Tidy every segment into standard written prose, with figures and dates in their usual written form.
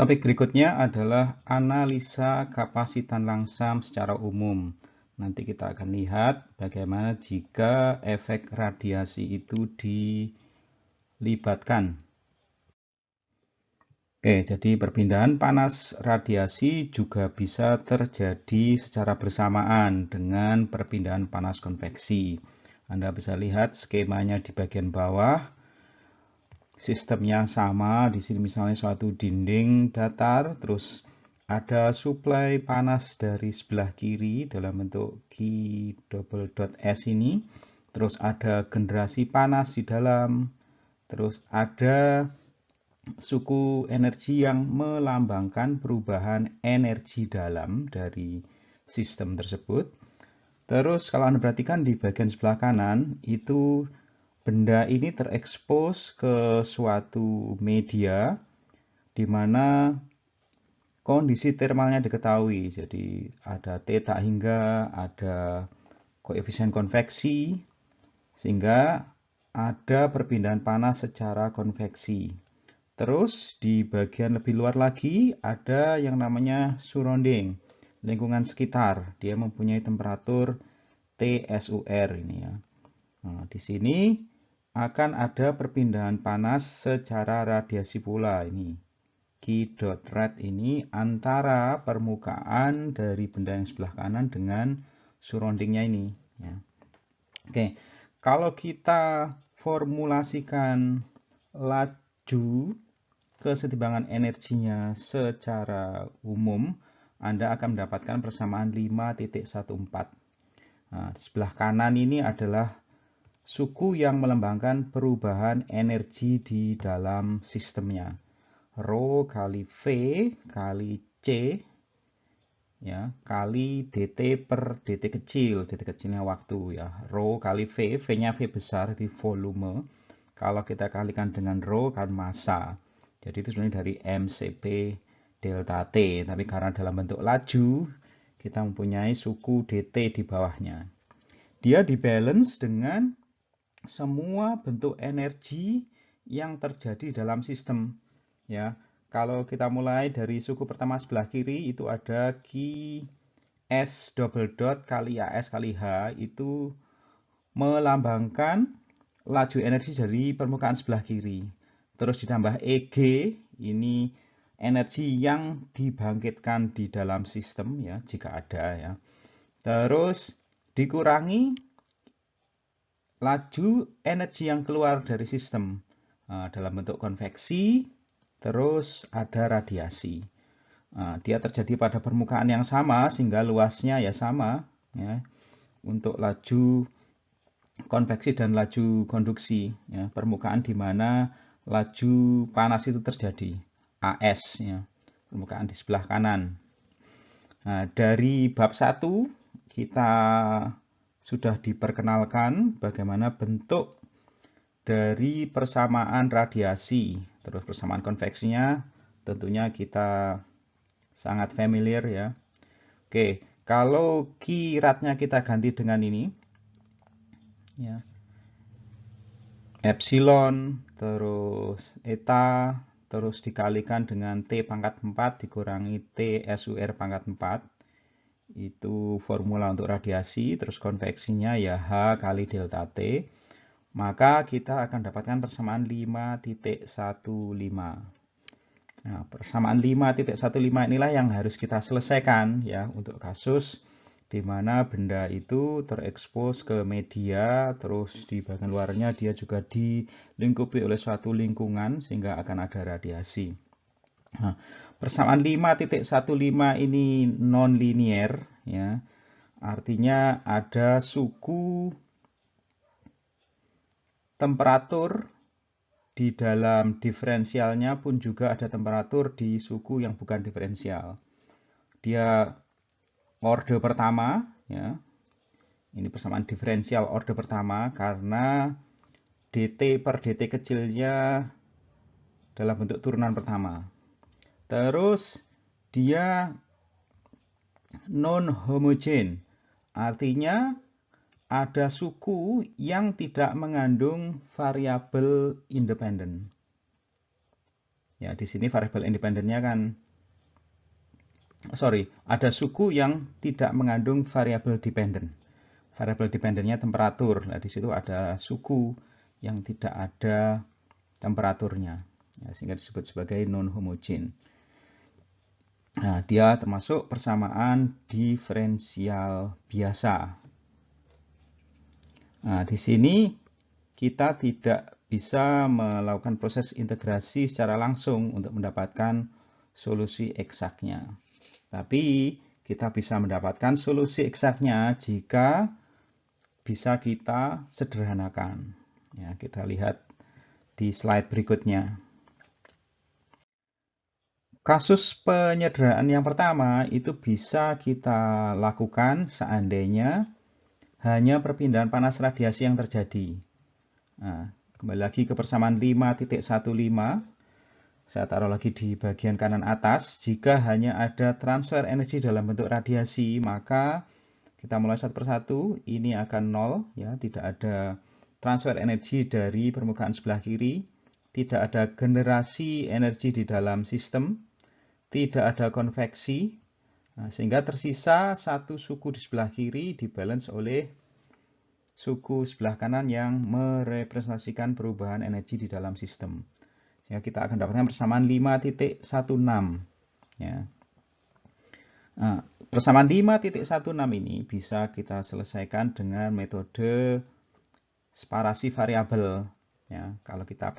Topik berikutnya adalah analisa kapasitan langsam secara umum. Nanti kita akan lihat bagaimana jika efek radiasi itu dilibatkan. Oke, jadi perpindahan panas radiasi juga bisa terjadi secara bersamaan dengan perpindahan panas konveksi. Anda bisa lihat skemanya di bagian bawah. Sistemnya sama, di sini misalnya suatu dinding datar, terus ada suplai panas dari sebelah kiri dalam bentuk Q double dot S ini, terus ada generasi panas di dalam, terus ada suku energi yang melambangkan perubahan energi dalam dari sistem tersebut. Terus kalau Anda perhatikan di bagian sebelah kanan, itu benda ini terekspos ke suatu media di mana kondisi termalnya diketahui. Jadi ada theta hingga, ada koefisien konveksi, sehingga ada perpindahan panas secara konveksi. Terus di bagian lebih luar lagi ada yang namanya surrounding, lingkungan sekitar. Dia mempunyai temperatur TSUR ini ya. Nah, di sini akan ada perpindahan panas secara radiasi pula ini. Q.red ini antara permukaan dari benda yang sebelah kanan dengan surroundingnya ini. Ya. Oke, kalau kita formulasikan laju kesetimbangan energinya secara umum, Anda akan mendapatkan persamaan 5.14. Nah, di sebelah kanan ini adalah suku yang melambangkan perubahan energi di dalam sistemnya. Rho kali V kali C ya, kali dt per dt kecil. Dt kecilnya waktu ya. Rho kali V, V-nya V besar di volume. Kalau kita kalikan dengan rho kan massa. Jadi itu sebenarnya dari mcp delta T. Tapi karena dalam bentuk laju, kita mempunyai suku dt di bawahnya. Dia dibalance dengan semua bentuk energi yang terjadi dalam sistem. Ya, kalau kita mulai dari suku pertama sebelah kiri itu ada Q S double dot kali AS kali H, itu melambangkan laju energi dari permukaan sebelah kiri. Terus ditambah EG, ini energi yang dibangkitkan di dalam sistem ya, jika ada ya. Terus dikurangi laju energi yang keluar dari sistem dalam bentuk konveksi, terus ada radiasi. Dia terjadi pada permukaan yang sama sehingga luasnya ya sama ya, untuk laju konveksi dan laju konduksi ya, permukaan di mana laju panas itu terjadi, AS ya, permukaan di sebelah kanan. Nah, dari bab 1 kita sudah diperkenalkan bagaimana bentuk dari persamaan radiasi. Terus persamaan konveksinya tentunya kita sangat familiar ya. Oke, kalau Q-ratnya kita ganti dengan ini ya. Epsilon, terus eta, terus dikalikan dengan T pangkat 4 dikurangi T SUR pangkat 4. Itu formula untuk radiasi, terus konveksinya ya H kali delta T. Maka kita akan dapatkan persamaan 5.15. Nah, persamaan 5.15 inilah yang harus kita selesaikan ya untuk kasus di mana benda itu terekspos ke media, terus di bagian luarnya dia juga dilingkupi oleh suatu lingkungan sehingga akan ada radiasi. Nah, persamaan 5.15 ini non-linear ya. Artinya ada suku temperatur di dalam diferensialnya pun juga ada temperatur di suku yang bukan diferensial. Dia orde pertama ya. Ini persamaan diferensial orde pertama karena dt per dt kecilnya dalam bentuk turunan pertama. Terus dia non homogen. Artinya ada suku yang tidak mengandung variabel independen. Ya, di sini variabel independennya kan, ada suku yang tidak mengandung variabel dependen. Variabel dependennya temperatur. Nah, di situ ada suku yang tidak ada temperaturnya, ya, sehingga disebut sebagai non-homogen. Nah, dia termasuk persamaan diferensial biasa. Nah, di sini kita tidak bisa melakukan proses integrasi secara langsung untuk mendapatkan solusi eksaknya. Tapi kita bisa mendapatkan solusi eksaknya jika bisa kita sederhanakan. Ya, kita lihat di slide berikutnya. Kasus penyederhanaan yang pertama itu bisa kita lakukan seandainya hanya perpindahan panas radiasi yang terjadi. Nah, kembali lagi ke persamaan 5.15. Saya taruh lagi di bagian kanan atas. Jika hanya ada transfer energi dalam bentuk radiasi, maka kita mulai satu persatu. Ini akan 0, ya, tidak ada transfer energi dari permukaan sebelah kiri, tidak ada generasi energi di dalam sistem, tidak ada konveksi, sehingga tersisa satu suku di sebelah kiri dibalance oleh suku sebelah kanan yang merepresentasikan perubahan energi di dalam sistem. Sehingga kita akan dapatkan persamaan 5.16. Ya. Nah, persamaan 5.16 ini bisa kita selesaikan dengan metode separasi variabel. Ya, kalau kita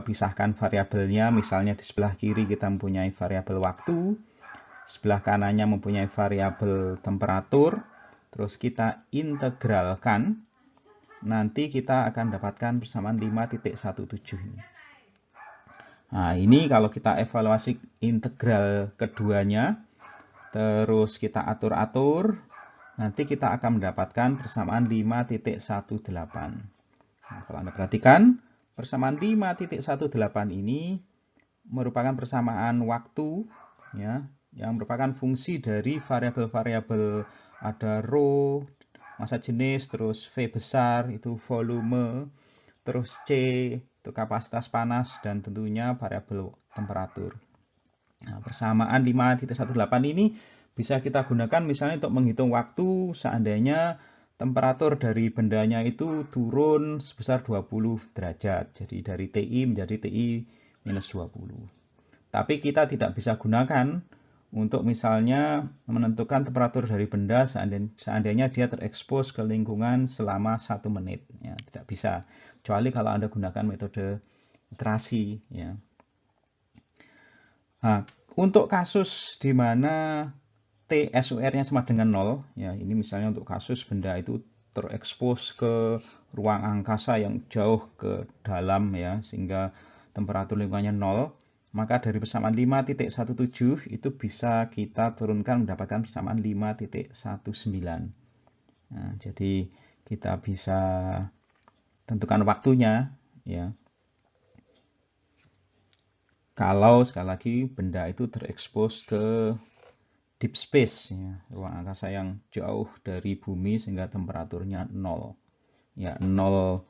pisahkan variabelnya, misalnya di sebelah kiri kita mempunyai variabel waktu, sebelah kanannya mempunyai variabel temperatur, terus kita integralkan, nanti kita akan dapatkan persamaan 5.17 ini. Nah, ini kalau kita evaluasi integral keduanya, terus kita atur-atur, nanti kita akan mendapatkan persamaan 5.18. Nah, kalau Anda perhatikan, persamaan 5.18 ini merupakan persamaan waktu, ya, yang merupakan fungsi dari variabel-variabel, ada rho, massa jenis, terus V besar, itu volume, terus C, itu kapasitas panas, dan tentunya variabel temperatur. Nah, persamaan 5.18 ini bisa kita gunakan misalnya untuk menghitung waktu seandainya temperatur dari bendanya itu turun sebesar 20 derajat. Jadi dari TI menjadi TI minus 20. Tapi kita tidak bisa gunakan untuk misalnya menentukan temperatur dari benda seandainya dia terekspos ke lingkungan selama 1 menit. Ya, tidak bisa. Kecuali kalau Anda gunakan metode iterasi. Ya. Nah, untuk kasus di mana TSUR-nya sama dengan 0, ya, ini misalnya untuk kasus benda itu terekspos ke ruang angkasa yang jauh ke dalam, ya, sehingga temperatur lingkungannya 0, maka dari persamaan 5.17 itu bisa kita turunkan mendapatkan persamaan 5.19. Nah, jadi kita bisa tentukan waktunya, ya. Kalau sekali lagi benda itu terekspos ke deep space, ya, ruang angkasa yang jauh dari bumi sehingga temperaturnya 0. Ya, 0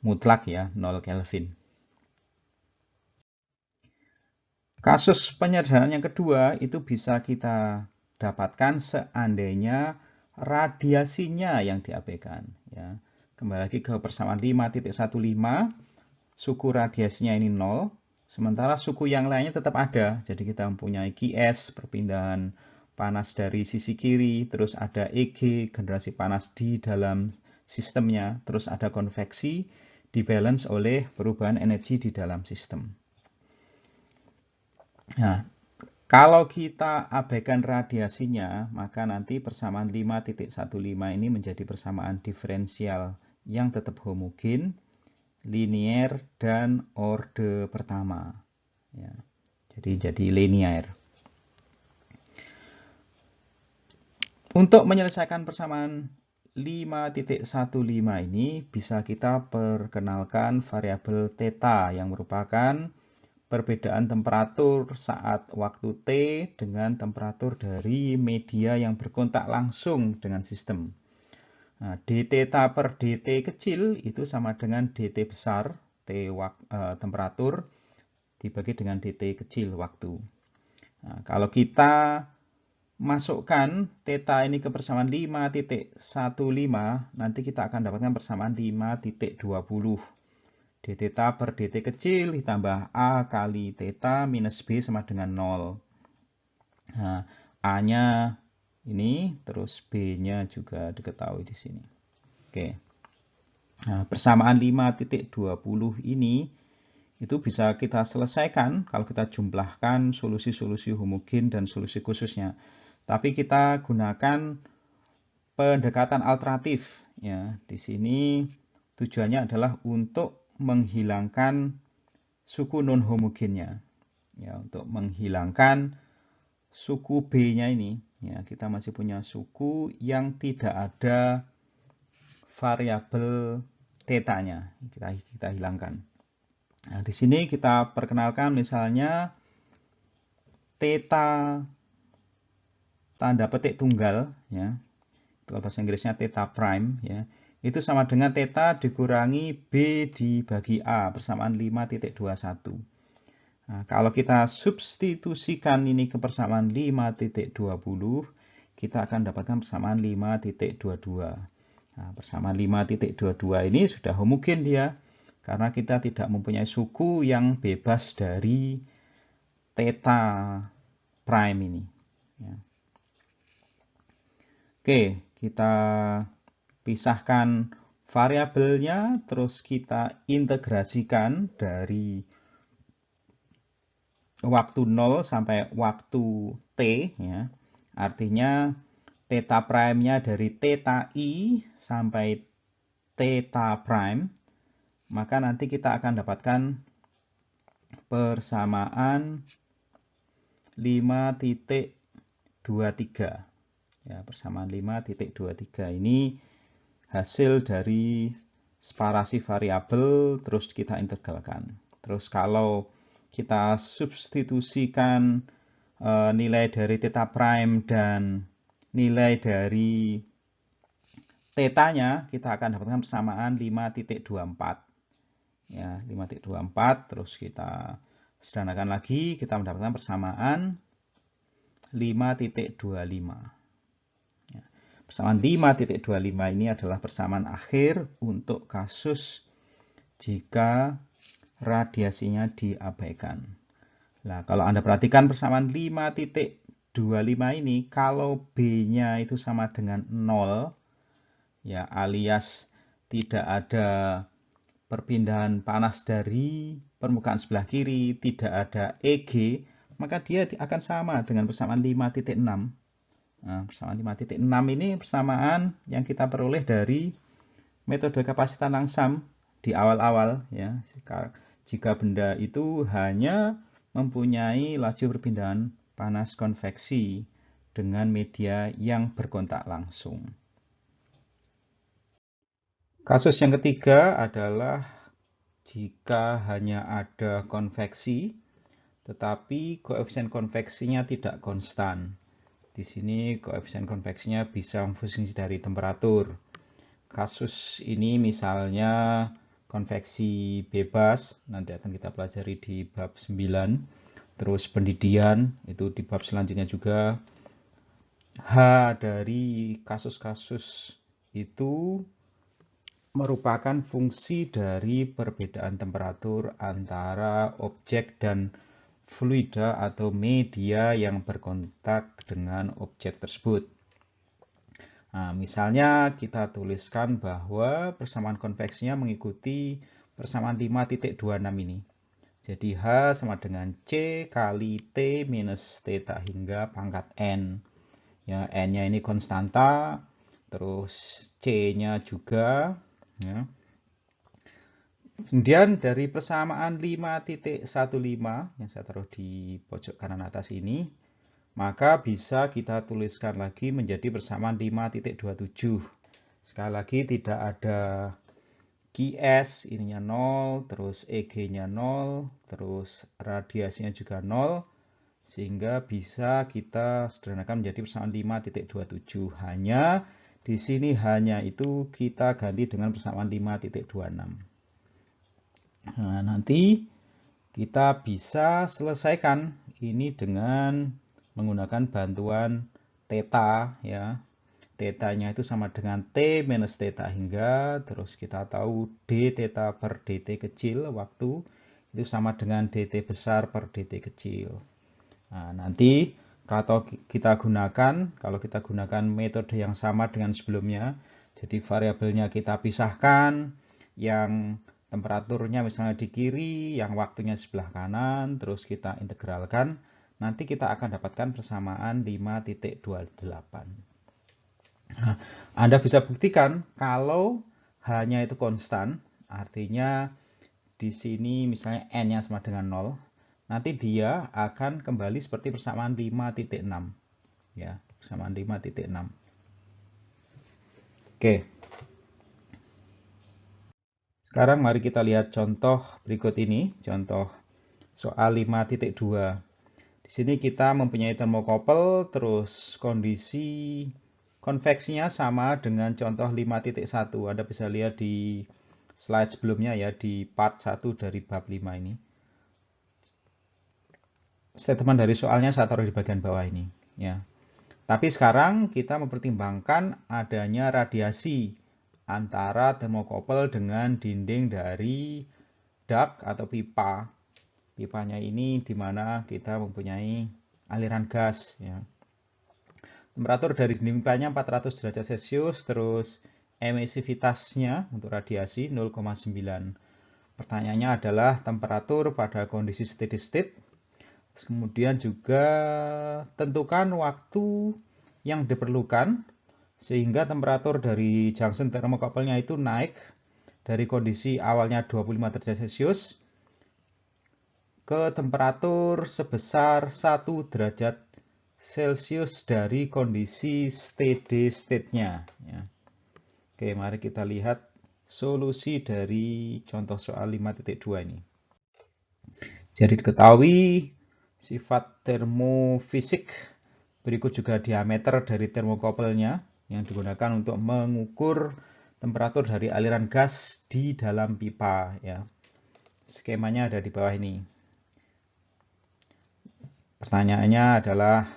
mutlak, ya, 0 Kelvin. Kasus penyederhanaan yang kedua itu bisa kita dapatkan seandainya radiasinya yang diabaikan, ya. Kembali lagi ke persamaan 5.15, suku radiasinya ini 0, sementara suku yang lainnya tetap ada. Jadi kita mempunyai QS, perpindahan panas dari sisi kiri, terus ada EG, generasi panas di dalam sistemnya, terus ada konveksi, dibalance oleh perubahan energi di dalam sistem. Nah, kalau kita abaikan radiasinya, maka nanti persamaan 5.15 ini menjadi persamaan diferensial yang tetap homogen, linier, dan orde pertama. Ya, jadi linier. Untuk menyelesaikan persamaan 5.15 ini bisa kita perkenalkan variabel theta yang merupakan perbedaan temperatur saat waktu T dengan temperatur dari media yang berkontak langsung dengan sistem. Nah, dθ per dt kecil itu sama dengan dt besar, T temperatur, dibagi dengan dt kecil waktu. Nah, kalau kita masukkan theta ini ke persamaan 5.15, nanti kita akan dapatkan persamaan 5.20. d theta per dt kecil ditambah a kali theta minus b sama dengan 0. Nah, a-nya ini, terus b-nya juga diketahui di sini. Oke. Nah, persamaan 5.20 ini itu bisa kita selesaikan kalau kita jumlahkan solusi-solusi homogen dan solusi khususnya. Tapi kita gunakan pendekatan alternatif ya. Di sini tujuannya adalah untuk menghilangkan suku non homogennya. Ya, untuk menghilangkan suku B-nya ini, ya, kita masih punya suku yang tidak ada variabel theta-nya. Kita hilangkan. Nah, di sini kita perkenalkan misalnya theta tanda petik tunggal, ya. Itu bahasa Inggrisnya theta prime, ya. Itu sama dengan theta dikurangi B dibagi A persamaan 5.21. Nah, kalau kita substitusikan ini ke persamaan 5.20, kita akan dapatkan persamaan 5.22. Nah, persamaan 5.22 ini sudah homogen dia, karena kita tidak mempunyai suku yang bebas dari theta prime ini. Ya. Oke, kita pisahkan variabelnya, terus kita integrasikan dari waktu 0 sampai waktu T, ya. Artinya theta prime-nya dari theta I sampai theta prime, maka nanti kita akan dapatkan persamaan 5.23. Ya, persamaan 5.23 ini hasil dari separasi variabel terus kita integralkan. Terus kalau kita substitusikan nilai dari theta prime dan nilai dari theta-nya, kita akan dapatkan persamaan 5.24. Ya, 5.24, terus kita sederhanakan lagi, kita mendapatkan persamaan 5.25. Ya, persamaan 5.25 ini adalah persamaan akhir untuk kasus jika radiasinya diabaikan. Nah, kalau Anda perhatikan persamaan 5.25 ini, kalau B-nya itu sama dengan 0, ya, alias tidak ada perpindahan panas dari permukaan sebelah kiri, tidak ada EG, maka dia akan sama dengan persamaan 5.6. Nah, persamaan 5.6 ini persamaan yang kita peroleh dari metode kapasitan langsam di awal-awal, ya. Jika benda itu hanya mempunyai laju perpindahan panas konveksi dengan media yang berkontak langsung. Kasus yang ketiga adalah jika hanya ada konveksi, tetapi koefisien konveksinya tidak konstan. Di sini koefisien konveksinya bisa berfungsi dari temperatur. Kasus ini misalnya konveksi bebas, nanti akan kita pelajari di bab 9. Terus pendidian, itu di bab selanjutnya juga. H dari kasus-kasus itu merupakan fungsi dari perbedaan temperatur antara objek dan fluida atau media yang berkontak dengan objek tersebut. Nah, misalnya kita tuliskan bahwa persamaan konveksinya mengikuti persamaan 5.26 ini. Jadi H sama dengan C kali T minus theta hingga pangkat N. Ya, N-nya ini konstanta, terus C-nya juga. Ya. Kemudian dari persamaan 5.15 yang saya taruh di pojok kanan atas ini, maka bisa kita tuliskan lagi menjadi persamaan 5.27. Sekali lagi tidak ada QS, ininya 0, terus EG-nya 0, terus radiasinya juga 0, sehingga bisa kita sederhanakan menjadi persamaan 5.27. Hanya di sini hanya itu kita ganti dengan persamaan 5.26. Nah, nanti Kita bisa selesaikan ini dengan menggunakan bantuan theta ya. Theta-nya itu sama dengan T minus theta hingga, terus kita tahu D theta per dt kecil waktu itu sama dengan dt besar per dt kecil. Nah, nanti kalau kita gunakan metode yang sama dengan sebelumnya, jadi variabelnya kita pisahkan, yang temperaturnya misalnya di kiri, yang waktunya sebelah kanan, terus kita integralkan, nanti kita akan dapatkan persamaan 5,28. Nah, Anda bisa buktikan kalau hanya itu konstan, artinya di sini misalnya n-nya sama dengan 0, nanti dia akan kembali seperti persamaan 5,6 ya, persamaan 5,6. Oke. Sekarang mari kita lihat contoh berikut ini, contoh soal 5,2. Di sini kita mempunyai termokopel, terus kondisi konveksinya sama dengan contoh 5,1. Anda bisa lihat di slide sebelumnya ya, di part 1 dari bab 5 ini. Statement dari soalnya saya taruh di bagian bawah ini ya. Tapi sekarang kita mempertimbangkan adanya radiasi antara termokopel dengan dinding dari duct atau pipa. Pipanya ini di mana kita mempunyai aliran gas ya. Temperatur dari dinding pipanya 400 derajat Celcius, terus emisivitasnya untuk radiasi 0,9. Pertanyaannya adalah temperatur pada kondisi steady state. Kemudian juga tentukan waktu yang diperlukan sehingga temperatur dari junction termokopelnya itu naik dari kondisi awalnya 25 derajat Celcius ke temperatur sebesar 1 derajat Celcius dari kondisi steady state-nya. Ya. Oke, mari kita lihat solusi dari contoh soal 5.2 ini. Jadi diketahui sifat termofisik, berikut juga diameter dari termokopelnya yang digunakan untuk mengukur temperatur dari aliran gas di dalam pipa. Ya. Skemanya ada di bawah ini. Pertanyaannya adalah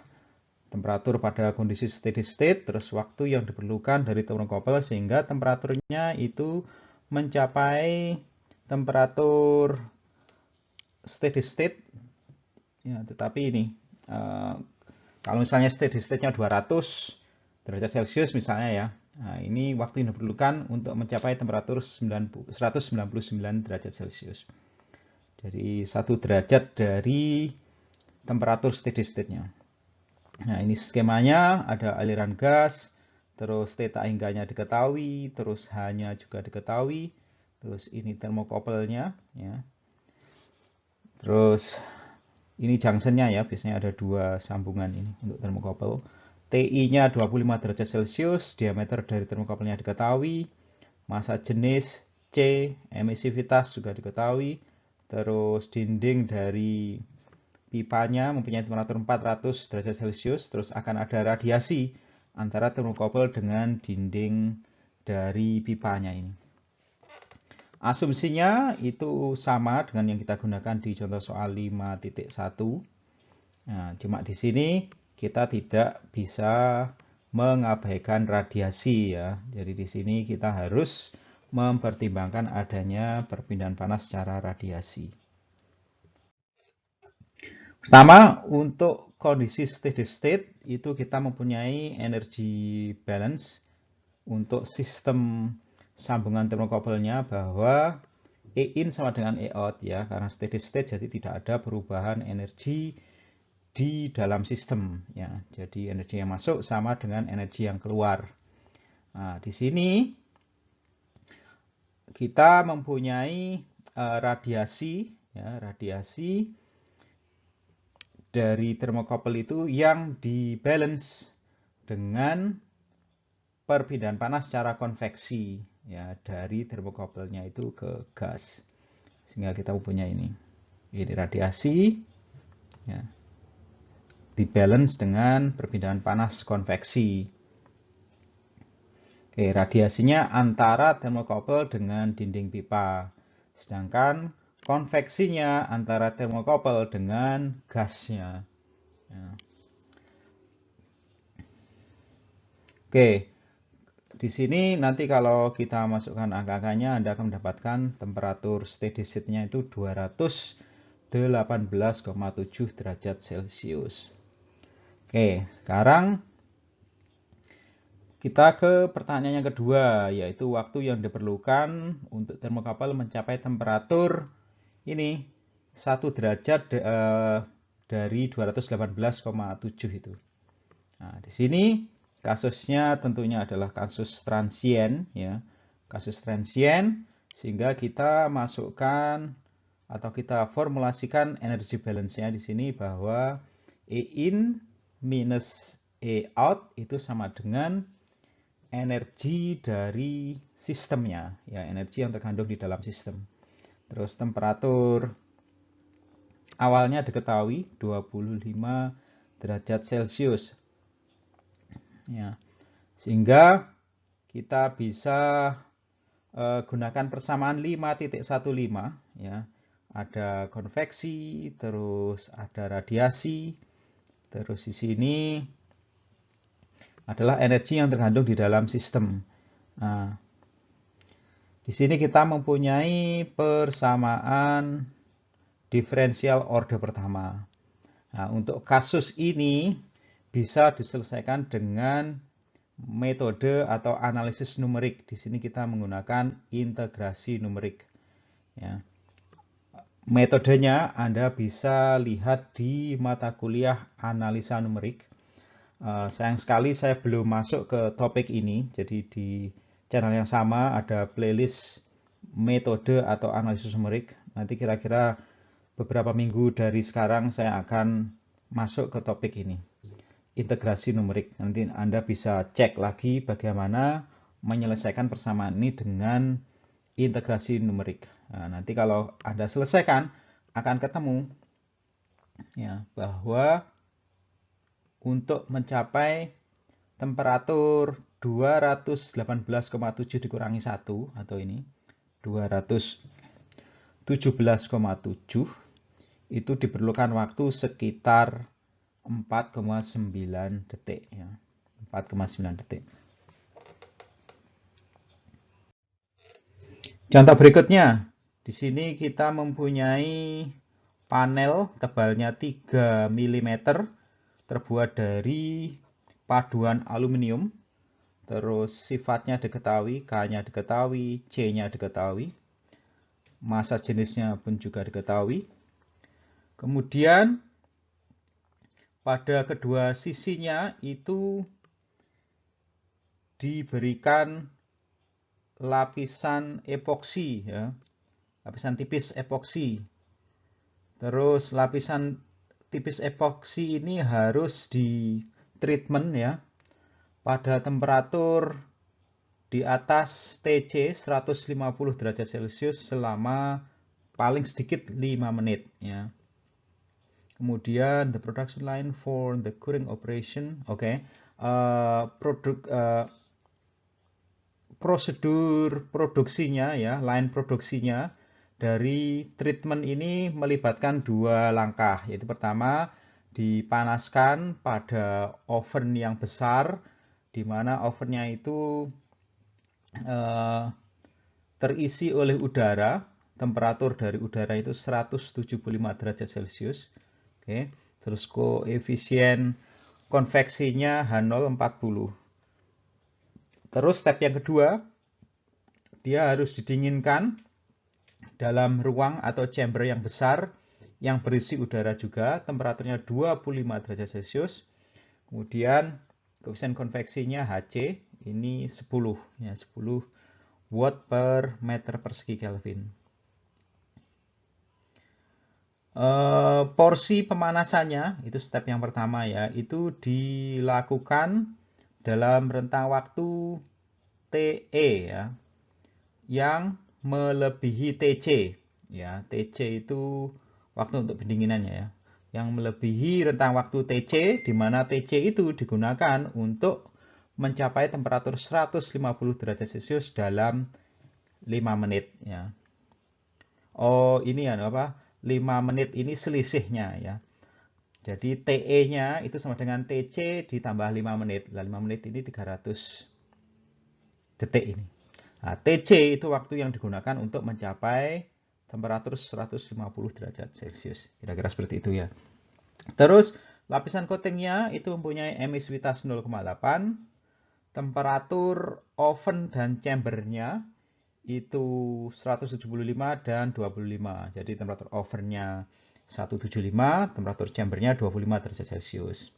temperatur pada kondisi steady state, terus waktu yang diperlukan dari termokopel sehingga temperaturnya itu mencapai temperatur steady state. Ya, tetapi ini kalau misalnya steady state-nya 200 derajat Celcius misalnya ya. Nah, ini waktu yang diperlukan untuk mencapai temperatur 199 derajat Celcius. Jadi 1 derajat dari temperatur steady state-nya. Nah, ini skemanya, ada aliran gas, terus theta hingganya diketahui, terus H-nya juga diketahui, terus ini termokopelnya, ya. Terus ini junction-nya ya, biasanya ada dua sambungan ini untuk termokopel. TI-nya 25 derajat Celcius, diameter dari termokopelnya diketahui, massa jenis C, emisivitas juga diketahui, terus dinding dari pipanya mempunyai temperatur 400 derajat Celcius, terus akan ada radiasi antara termokopel dengan dinding dari pipanya ini. Asumsinya itu sama dengan yang kita gunakan di contoh soal 5.1. Nah, cuma di sini kita tidak bisa mengabaikan radiasi ya. Jadi di sini kita harus mempertimbangkan adanya perpindahan panas secara radiasi. Pertama, untuk kondisi steady state itu kita mempunyai energy balance untuk sistem sambungan termokopelnya bahwa E in sama dengan E out ya, karena steady state jadi tidak ada perubahan energi di dalam sistem ya. Jadi energi yang masuk sama dengan energi yang keluar. Nah, di sini kita mempunyai radiasi ya, radiasi dari termokopel itu yang dibalance dengan perpindahan panas secara konveksi ya dari termokopelnya itu ke gas, sehingga kita mempunyai ini radiasi ya, dibalance dengan perpindahan panas konveksi. Oke, radiasinya antara termokopel dengan dinding pipa, sedangkan konveksinya antara termokouple dengan gasnya. Ya. Oke, di sini nanti kalau kita masukkan angka-angkanya, Anda akan mendapatkan temperatur steady state-nya itu 218,7 derajat Celcius. Oke, sekarang kita ke pertanyaan yang kedua, yaitu waktu yang diperlukan untuk termokouple mencapai temperatur ini 1 derajat dari 218,7 itu. Nah, di sini kasusnya tentunya adalah kasus transient, ya, kasus transient, sehingga kita masukkan atau kita formulasikan energy balance-nya di sini bahwa E in minus E out itu sama dengan energi dari sistemnya, ya, energi yang terkandung di dalam sistem. Terus temperatur awalnya diketahui 25 derajat Celcius. Ya, sehingga kita bisa gunakan persamaan 5.15, ya. Ada konveksi, terus ada radiasi, terus di sini adalah energi yang terkandung di dalam sistem. Nah, di sini kita mempunyai persamaan diferensial order pertama. Nah, untuk kasus ini bisa diselesaikan dengan metode atau analisis numerik. Di sini kita menggunakan integrasi numerik. Ya. Metodenya Anda bisa lihat di mata kuliah analisa numerik. Sayang sekali saya belum masuk ke topik ini, jadi di channel yang sama ada playlist metode atau analisis numerik. Nanti kira-kira beberapa minggu dari sekarang saya akan masuk ke topik ini, integrasi numerik. Nanti Anda bisa cek lagi bagaimana menyelesaikan persamaan ini dengan integrasi numerik. Nah, nanti kalau Anda selesaikan akan ketemu, ya, bahwa untuk mencapai temperatur 218,7 dikurangi 1 atau ini 217,7 itu diperlukan waktu sekitar 4,9 detik, ya. 4,9 detik. Contoh berikutnya, di sini kita mempunyai panel tebalnya 3 mm terbuat dari paduan aluminium, terus sifatnya diketahui, K-nya diketahui, C-nya diketahui, massa jenisnya pun juga diketahui. Kemudian pada kedua sisinya itu diberikan lapisan epoksi, ya, lapisan tipis epoksi. Terus lapisan tipis epoksi ini harus di treatment, ya, pada temperatur di atas TC 150 derajat Celcius selama paling sedikit 5 menit, ya. Kemudian the production line for the curing operation, oke. Prosedur produksinya, ya, line produksinya dari treatment ini melibatkan 2 langkah, yaitu pertama dipanaskan pada oven yang besar, di mana ovennya itu terisi oleh udara, temperatur dari udara itu 175 derajat Celcius. Oke, terus koefisien konveksinya H0 40. Terus step yang kedua, dia harus didinginkan dalam ruang atau chamber yang besar yang berisi udara juga, temperaturnya 25 derajat Celcius. Kemudian koefisien konveksinya Hc ini 10, ya, 10 watt per meter persegi Kelvin. Porsi pemanasannya itu step yang pertama, ya, itu dilakukan dalam rentang waktu TE, ya, yang melebihi TC, ya. TC itu waktu untuk pendinginannya, ya, yang melebihi rentang waktu TC, di mana TC itu digunakan untuk mencapai temperatur 150 derajat Celcius dalam 5 menit, ya. Oh, ini ya apa? 5 menit ini selisihnya ya. Jadi TE-nya itu sama dengan TC ditambah 5 menit. Nah, 5 menit ini 300 detik ini. Nah, TC itu waktu yang digunakan untuk mencapai temperatur 150 derajat Celcius. Kira-kira seperti itu ya. Terus lapisan coatingnya itu mempunyai emisivitas 0,8. Temperatur oven dan chambernya itu 175 dan 25. Jadi temperatur ovennya 175, temperatur chambernya 25 derajat Celcius.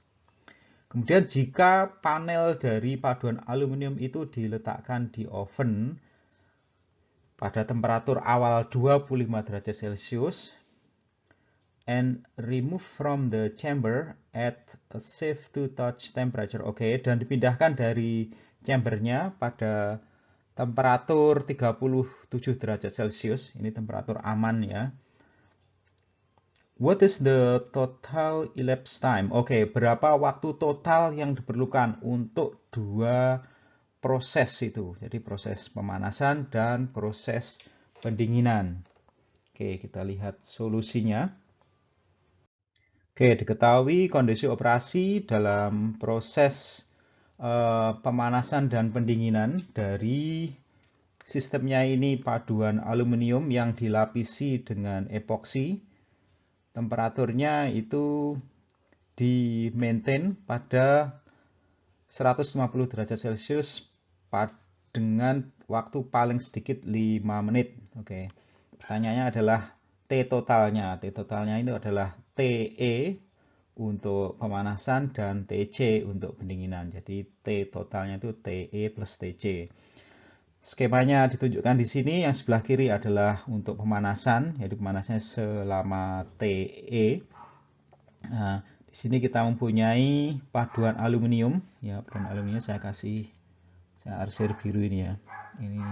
Kemudian jika panel dari paduan aluminium itu diletakkan di oven pada temperatur awal 25 derajat Celcius and remove from the chamber at a safe to touch temperature. Oke, dan dipindahkan dari chambernya pada temperatur 37 derajat Celcius. Ini temperatur aman ya. What is the total elapsed time? Oke, berapa waktu total yang diperlukan untuk dua proses itu? Jadi proses pemanasan dan proses pendinginan. Oke, kita lihat solusinya. Oke, diketahui kondisi operasi dalam proses pemanasan dan pendinginan dari sistemnya ini paduan aluminium yang dilapisi dengan epoksi. Temperaturnya itu di maintain pada 150 derajat Celcius dengan waktu paling sedikit 5 menit. Oke. Pertanyaannya adalah T totalnya. T totalnya itu adalah TE untuk pemanasan dan TC untuk pendinginan. Jadi T totalnya itu TE plus TC. Skemanya ditunjukkan di sini. Yang sebelah kiri adalah untuk pemanasan, yaitu pemanasannya selama TE. Nah, di sini kita mempunyai paduan aluminium. Ya, paduan aluminium saya arsir biru ini ya. Ini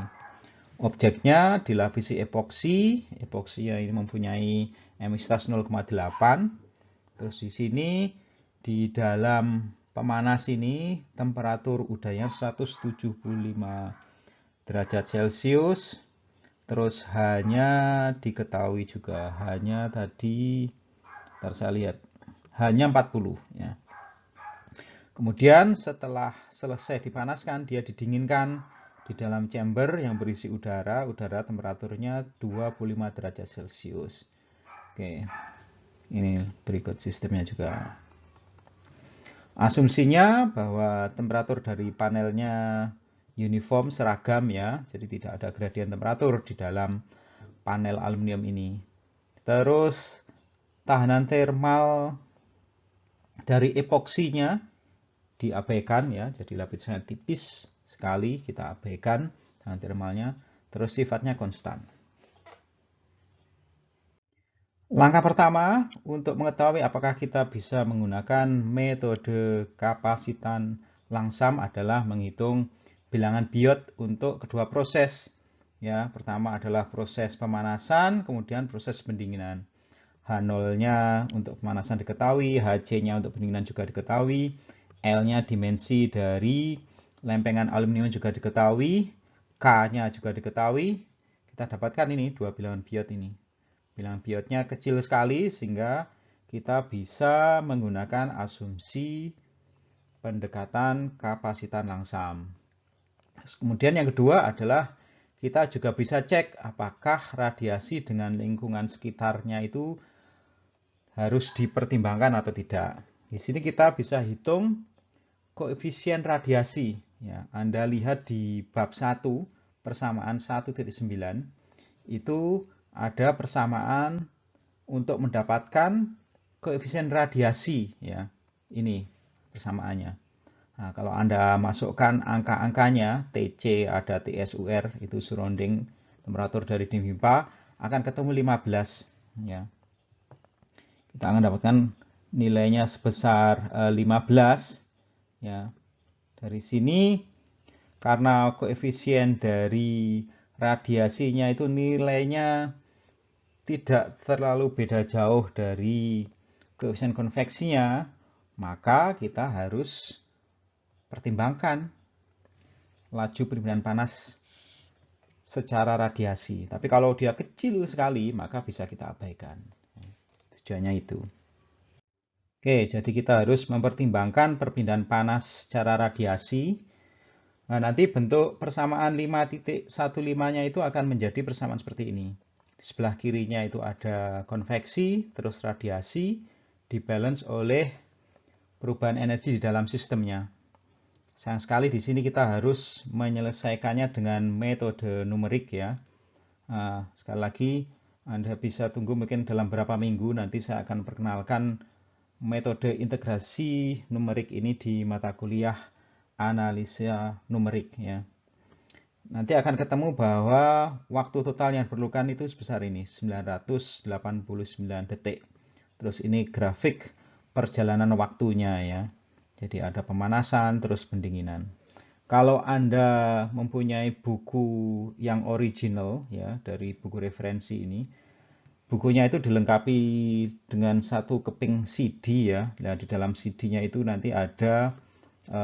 objeknya dilapisi epoksi. Epoksinya ini mempunyai emisivitas 0,8. Terus di sini di dalam pemanas ini temperatur udaranya 175 derajat Celcius. Terus hanya diketahui juga hanya tadi saya lihat hanya 40 ya. Kemudian setelah selesai dipanaskan dia didinginkan di dalam chamber yang berisi udara temperaturnya 25 derajat Celcius. Oke. Ini berikut sistemnya juga. Asumsinya bahwa temperatur dari panelnya uniform seragam ya, jadi tidak ada gradien temperatur di dalam panel aluminium ini. Terus tahanan thermal dari epoksinya diabaikan ya, jadi lapisannya tipis sekali, kita abaikan tahanan thermalnya, terus sifatnya konstan. Langkah pertama untuk mengetahui apakah kita bisa menggunakan metode kapasitan langsam adalah menghitung bilangan biot untuk kedua proses. Ya, pertama adalah proses pemanasan, kemudian proses pendinginan. H0-nya untuk pemanasan diketahui, Hc-nya untuk pendinginan juga diketahui, L-nya dimensi dari lempengan aluminium juga diketahui, K-nya juga diketahui. Kita dapatkan ini dua bilangan biot ini. Bilangan biotnya kecil sekali sehingga kita bisa menggunakan asumsi pendekatan kapasitan langsam. Kemudian yang kedua adalah kita juga bisa cek apakah radiasi dengan lingkungan sekitarnya itu harus dipertimbangkan atau tidak. Di sini kita bisa hitung koefisien radiasi. Ya, Anda lihat di bab 1 persamaan 1.9 itu ada persamaan untuk mendapatkan koefisien radiasi ya. Ini persamaannya. Nah, kalau Anda masukkan angka-angkanya, TC ada TSUR itu surrounding temperatur dari dinding pipa akan ketemu 15 ya. Kita akan dapatkan nilainya sebesar 15 ya. Dari sini karena koefisien dari radiasinya itu nilainya tidak terlalu beda jauh dari koefisien konveksinya, maka kita harus pertimbangkan laju pendinginan panas secara radiasi. Tapi kalau dia kecil sekali, maka bisa kita abaikan. Tujuannya itu. Oke, jadi kita harus mempertimbangkan perpindahan panas secara radiasi. Nah, nanti bentuk persamaan 5.15-nya itu akan menjadi persamaan seperti ini. Di sebelah kirinya itu ada konveksi, terus radiasi, dibalance oleh perubahan energi di dalam sistemnya. Sayang sekali di sini kita harus menyelesaikannya dengan metode numerik ya. Sekali lagi, Anda bisa tunggu mungkin dalam beberapa minggu nanti saya akan perkenalkan metode integrasi numerik ini di mata kuliah analisa numerik ya. Nanti akan ketemu bahwa waktu total yang diperlukan itu sebesar ini, 989 detik. Terus ini grafik perjalanan waktunya ya. Jadi ada pemanasan, terus pendinginan. Kalau Anda mempunyai buku yang original ya dari buku referensi ini, bukunya itu dilengkapi dengan satu keping CD ya. Nah, di dalam CD-nya itu nanti ada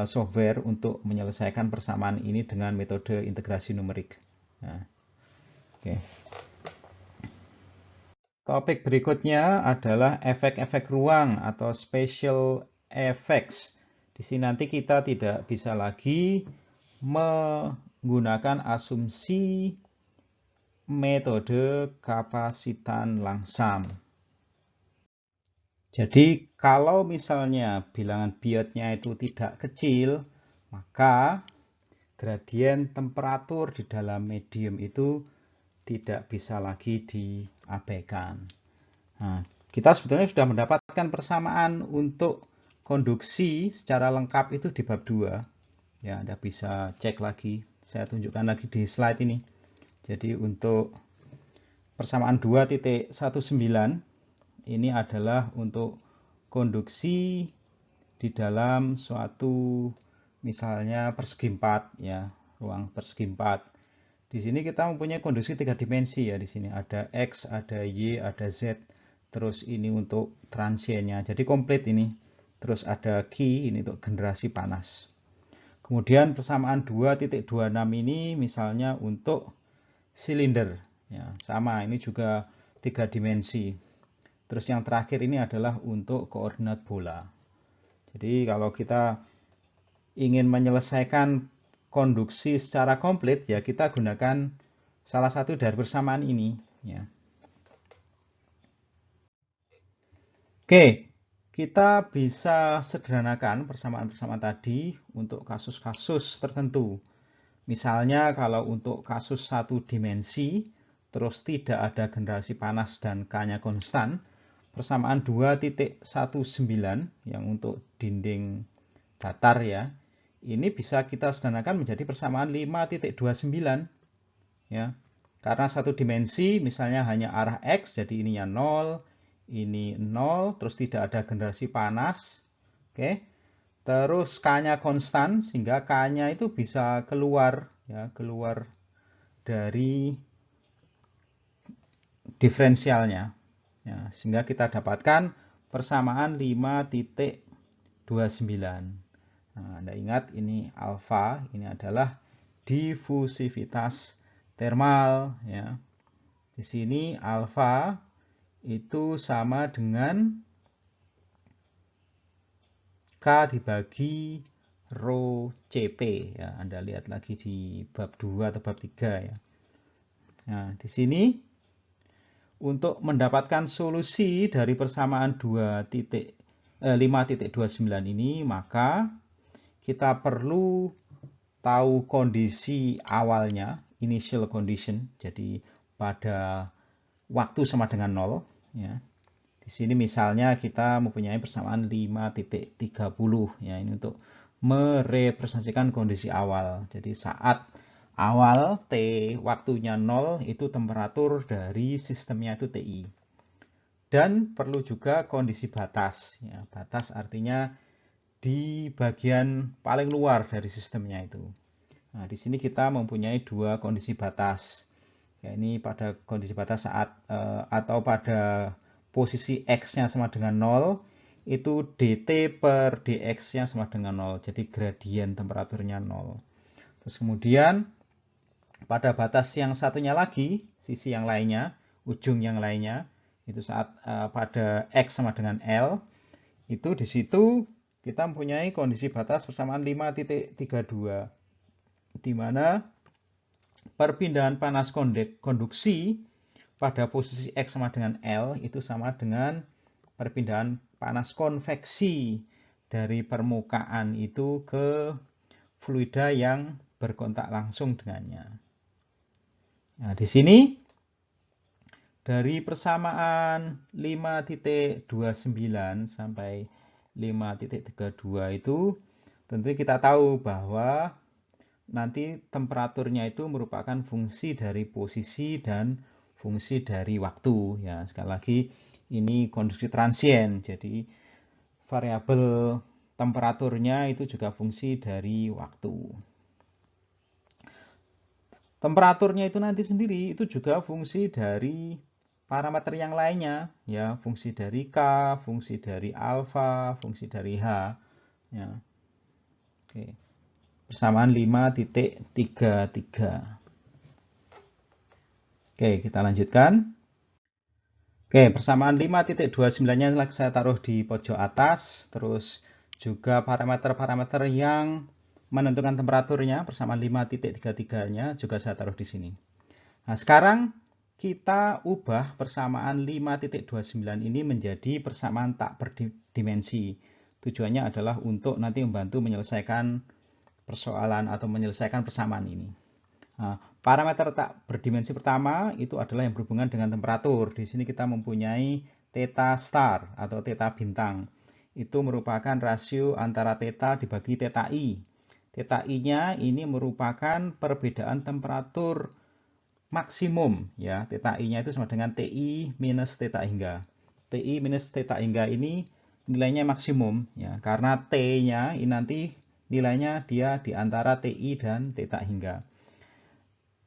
software untuk menyelesaikan persamaan ini dengan metode integrasi numerik. Nah, oke. Topik berikutnya adalah efek-efek ruang atau special effects. Di sini nanti kita tidak bisa lagi menggunakan asumsi metode kapasitan langsam. Jadi kalau misalnya bilangan Biotnya itu tidak kecil, maka gradien temperatur di dalam medium itu tidak bisa lagi diabaikan. Nah, kita sebetulnya sudah mendapatkan persamaan untuk konduksi secara lengkap itu di bab 2. Ya, Anda bisa cek lagi. Saya tunjukkan lagi di slide ini. Jadi untuk persamaan 2.19 ini adalah untuk konduksi di dalam suatu misalnya persegi 4 ya, ruang persegi 4. Di sini kita mempunyai konduksi 3 dimensi ya. Di sini ada X, ada Y, ada Z. Terus ini untuk transiennya. Jadi komplit ini. Terus ada Q ini untuk generasi panas. Kemudian persamaan 2.26 ini misalnya untuk silinder. Ya, sama, ini juga 3 dimensi. Terus yang terakhir ini adalah untuk koordinat bola. Jadi kalau kita ingin menyelesaikan konduksi secara komplit, ya kita gunakan salah satu dari persamaan ini. Ya. Oke, kita bisa sederhanakan persamaan-persamaan tadi untuk kasus-kasus tertentu. Misalnya kalau untuk kasus satu dimensi, terus tidak ada generasi panas dan K-nya konstan, persamaan 2.19 yang untuk dinding datar ya, ini bisa kita sederhanakan menjadi persamaan 5.29 ya. Karena satu dimensi misalnya hanya arah X, jadi ininya 0, ini 0, terus tidak ada generasi panas. Oke. Terus K-nya konstan sehingga K-nya itu bisa keluar ya, keluar dari diferensialnya. Ya, sehingga kita dapatkan persamaan 5.29. Nah, Anda ingat ini alfa, ini adalah difusivitas termal ya. Di sini alfa itu sama dengan K dibagi rho Cp ya. Anda lihat lagi di bab 2 atau bab 3 ya. Nah, di sini untuk mendapatkan solusi dari persamaan 5.29 ini, maka kita perlu tahu kondisi awalnya, initial condition. Jadi pada waktu sama dengan 0 ya. Di sini misalnya kita mempunyai persamaan 5.30 ya, ini untuk merepresentasikan kondisi awal. Jadi saat awal T waktunya 0 itu temperatur dari sistemnya itu TI. Dan perlu juga kondisi batas ya. Batas artinya di bagian paling luar dari sistemnya itu. Nah, di sini kita mempunyai dua kondisi batas. Ya, ini pada kondisi batas saat atau pada posisi X-nya sama dengan 0, itu dt per dx-nya sama dengan 0. Jadi gradien temperaturnya 0. Terus kemudian pada batas yang satunya lagi, sisi yang lainnya, ujung yang lainnya, itu saat pada X sama dengan L, itu di situ kita mempunyai kondisi batas persamaan 5.32, di mana perpindahan panas konduksi pada posisi X sama dengan L itu sama dengan perpindahan panas konveksi dari permukaan itu ke fluida yang berkontak langsung dengannya. Nah, di sini dari persamaan 5.29 sampai 5.32 itu tentu kita tahu bahwa nanti temperaturnya itu merupakan fungsi dari posisi dan fungsi dari waktu. Ya, sekali lagi ini konduksi transien, jadi variabel temperaturnya itu juga fungsi dari waktu. Temperaturnya itu nanti sendiri itu juga fungsi dari parameter yang lainnya, ya, fungsi dari K, fungsi dari alfa, fungsi dari H, ya. Oke. Persamaan 5.33. Oke, kita lanjutkan. Oke, persamaan 5.29-nya saya taruh di pojok atas, terus juga parameter-parameter yang menentukan temperaturnya, persamaan 5.33-nya juga saya taruh di sini. Nah, sekarang kita ubah persamaan 5.29 ini menjadi persamaan tak berdimensi. Tujuannya adalah untuk nanti membantu menyelesaikan persoalan atau menyelesaikan persamaan ini. Nah, parameter tak berdimensi pertama itu adalah yang berhubungan dengan temperatur. Di sini kita mempunyai theta star atau theta bintang. Itu merupakan rasio antara theta dibagi theta i. Theta i-nya ini merupakan perbedaan temperatur maksimum, ya. Theta i-nya itu sama dengan TI minus theta hingga. TI minus theta hingga ini nilainya maksimum, ya, karena T-nya ini nanti nilainya dia di antara TI dan theta hingga.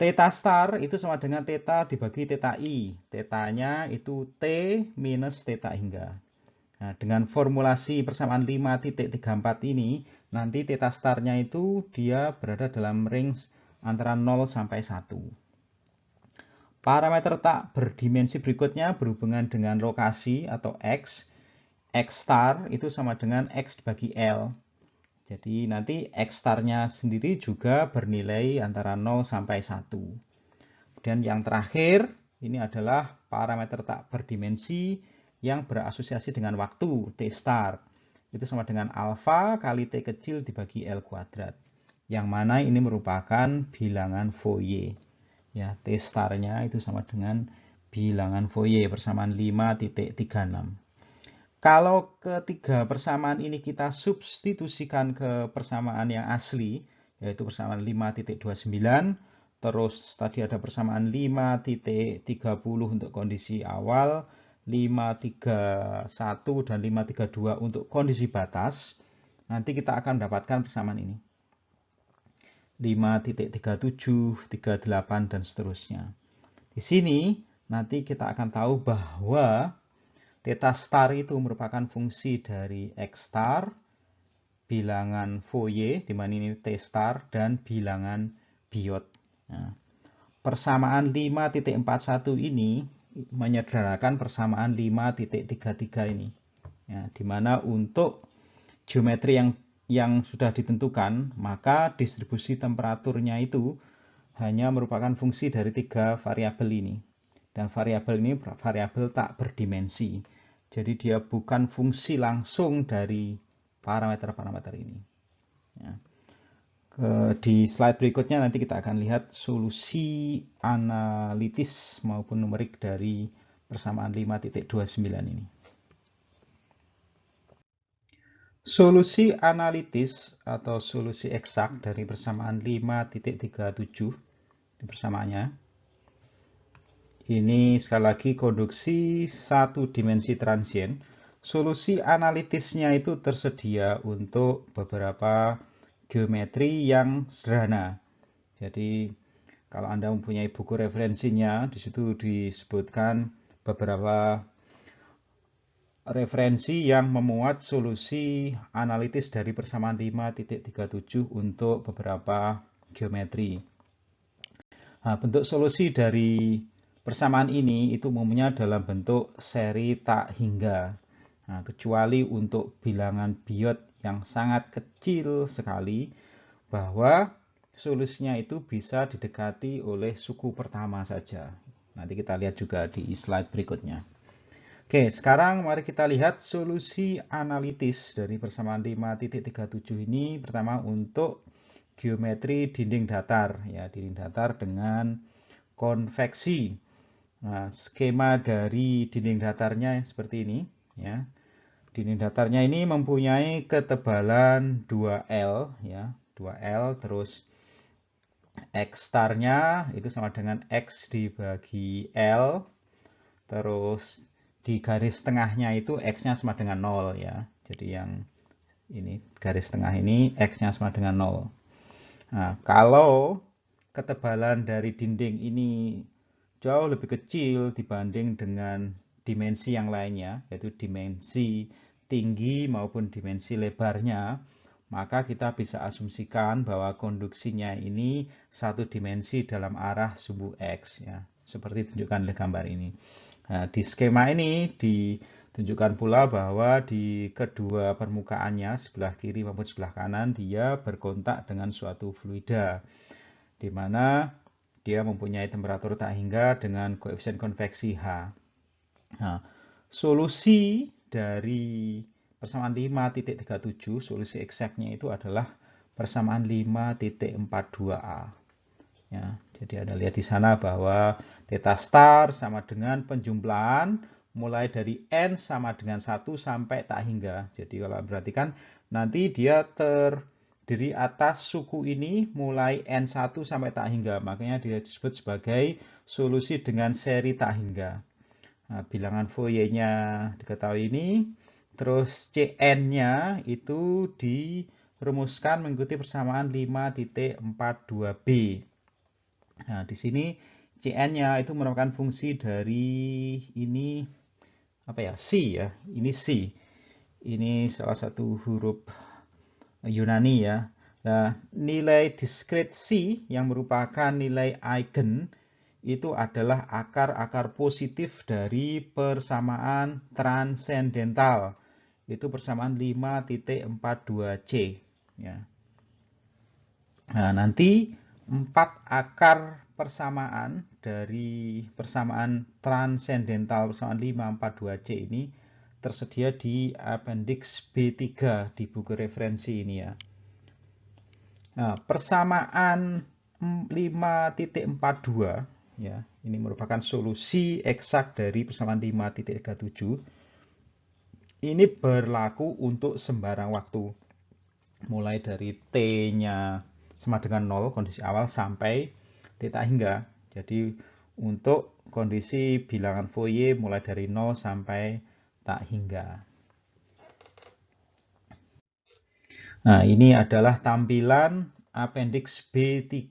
Theta star itu sama dengan theta dibagi theta i. Theta-nya itu T minus theta hingga. Nah, dengan formulasi persamaan 5.34 ini, nanti theta star-nya itu dia berada dalam range antara 0 sampai 1. Parameter tak berdimensi berikutnya berhubungan dengan lokasi atau X. X star itu sama dengan X dibagi L. Jadi nanti X star-nya sendiri juga bernilai antara 0 sampai 1. Kemudian yang terakhir, ini adalah parameter tak berdimensi yang berasosiasi dengan waktu, T star. Itu sama dengan alfa kali T kecil dibagi L kuadrat. Yang mana ini merupakan bilangan Fourier. Ya, T star-nya itu sama dengan bilangan Fourier persamaan 5.36. Kalau ketiga persamaan ini kita substitusikan ke persamaan yang asli, yaitu persamaan 5.29, terus tadi ada persamaan 5.30 untuk kondisi awal, 531 dan 532 untuk kondisi batas. Nanti kita akan mendapatkan persamaan ini. 5.37, 38, dan seterusnya. Di sini nanti kita akan tahu bahwa theta star itu merupakan fungsi dari X star, bilangan Fourier, di mana ini T star, dan bilangan Biot. Nah, persamaan 5.41 ini menyederhanakan persamaan 5.33 ini. Ya, di mana untuk geometri yang sudah ditentukan, maka distribusi temperaturnya itu hanya merupakan fungsi dari 3 variabel ini. Dan variabel ini variabel tak berdimensi. Jadi dia bukan fungsi langsung dari parameter-parameter ini. Ya. Di slide berikutnya nanti kita akan lihat solusi analitis maupun numerik dari persamaan 5.29 ini. Solusi analitis atau solusi eksak dari persamaan 5.37 di persamaannya. Ini sekali lagi konduksi satu dimensi transien. Solusi analitisnya itu tersedia untuk beberapa geometri yang sederhana. Jadi kalau Anda mempunyai buku referensinya, di situ disebutkan beberapa referensi yang memuat solusi analitis dari persamaan 5.37 untuk beberapa geometri. Nah, bentuk solusi dari persamaan ini itu umumnya dalam bentuk seri tak hingga. Nah, kecuali untuk bilangan biot yang sangat kecil sekali, bahwa solusinya itu bisa didekati oleh suku pertama saja. Nanti kita lihat juga di slide berikutnya. Oke, sekarang mari kita lihat solusi analitis dari persamaan 5.37 ini. Pertama untuk geometri dinding datar, ya, dinding datar dengan konveksi. Nah, skema dari dinding datarnya seperti ini, ya. Dinding datarnya ini mempunyai ketebalan 2L, ya, 2L, terus X starnya itu sama dengan X dibagi L, terus di garis tengahnya itu X-nya sama dengan 0, ya. Jadi yang ini garis tengah ini X-nya sama dengan 0. Nah, kalau ketebalan dari dinding ini jauh lebih kecil dibanding dengan dimensi yang lainnya, yaitu dimensi tinggi maupun dimensi lebarnya, maka kita bisa asumsikan bahwa konduksinya ini satu dimensi dalam arah sumbu X, ya, seperti ditunjukkan oleh gambar ini. Nah, di skema ini ditunjukkan pula bahwa di kedua permukaannya, sebelah kiri maupun sebelah kanan, dia berkontak dengan suatu fluida, di mana dia mempunyai temperatur tak hingga dengan koefisien konveksi H. Nah, solusi dari persamaan 5.37, solusi eksaknya itu adalah persamaan 5.42a. Ya, jadi Anda lihat di sana bahwa theta star sama dengan penjumlahan mulai dari n sama dengan 1 sampai tak hingga. Jadi kalau perhatikan nanti dia terdiri atas suku ini mulai n1 sampai tak hingga. Makanya dia disebut sebagai solusi dengan seri tak hingga. Nah, bilangan Fourier-nya diketahui ini. Terus Cn-nya itu dirumuskan mengikuti persamaan 5.42b. Nah, di sini Cn-nya itu merupakan fungsi dari ini apa ya? C, ya. Ini C. Ini salah satu huruf Yunani, ya. Nah, nilai diskrit C yang merupakan nilai eigen itu adalah akar-akar positif dari persamaan transendental. Itu persamaan 5.42c, ya. Nah, nanti 4 akar persamaan dari persamaan transendental persamaan 542C ini tersedia di appendix B3 di buku referensi ini, ya. Nah, persamaan 5.42, ya, ini merupakan solusi eksak dari persamaan 5.37. Ini berlaku untuk sembarang waktu, mulai dari T-nya sama dengan 0 kondisi awal sampai theta hingga. Jadi untuk kondisi bilangan Fourier mulai dari 0 sampai tak hingga. Nah, ini adalah tampilan appendix B3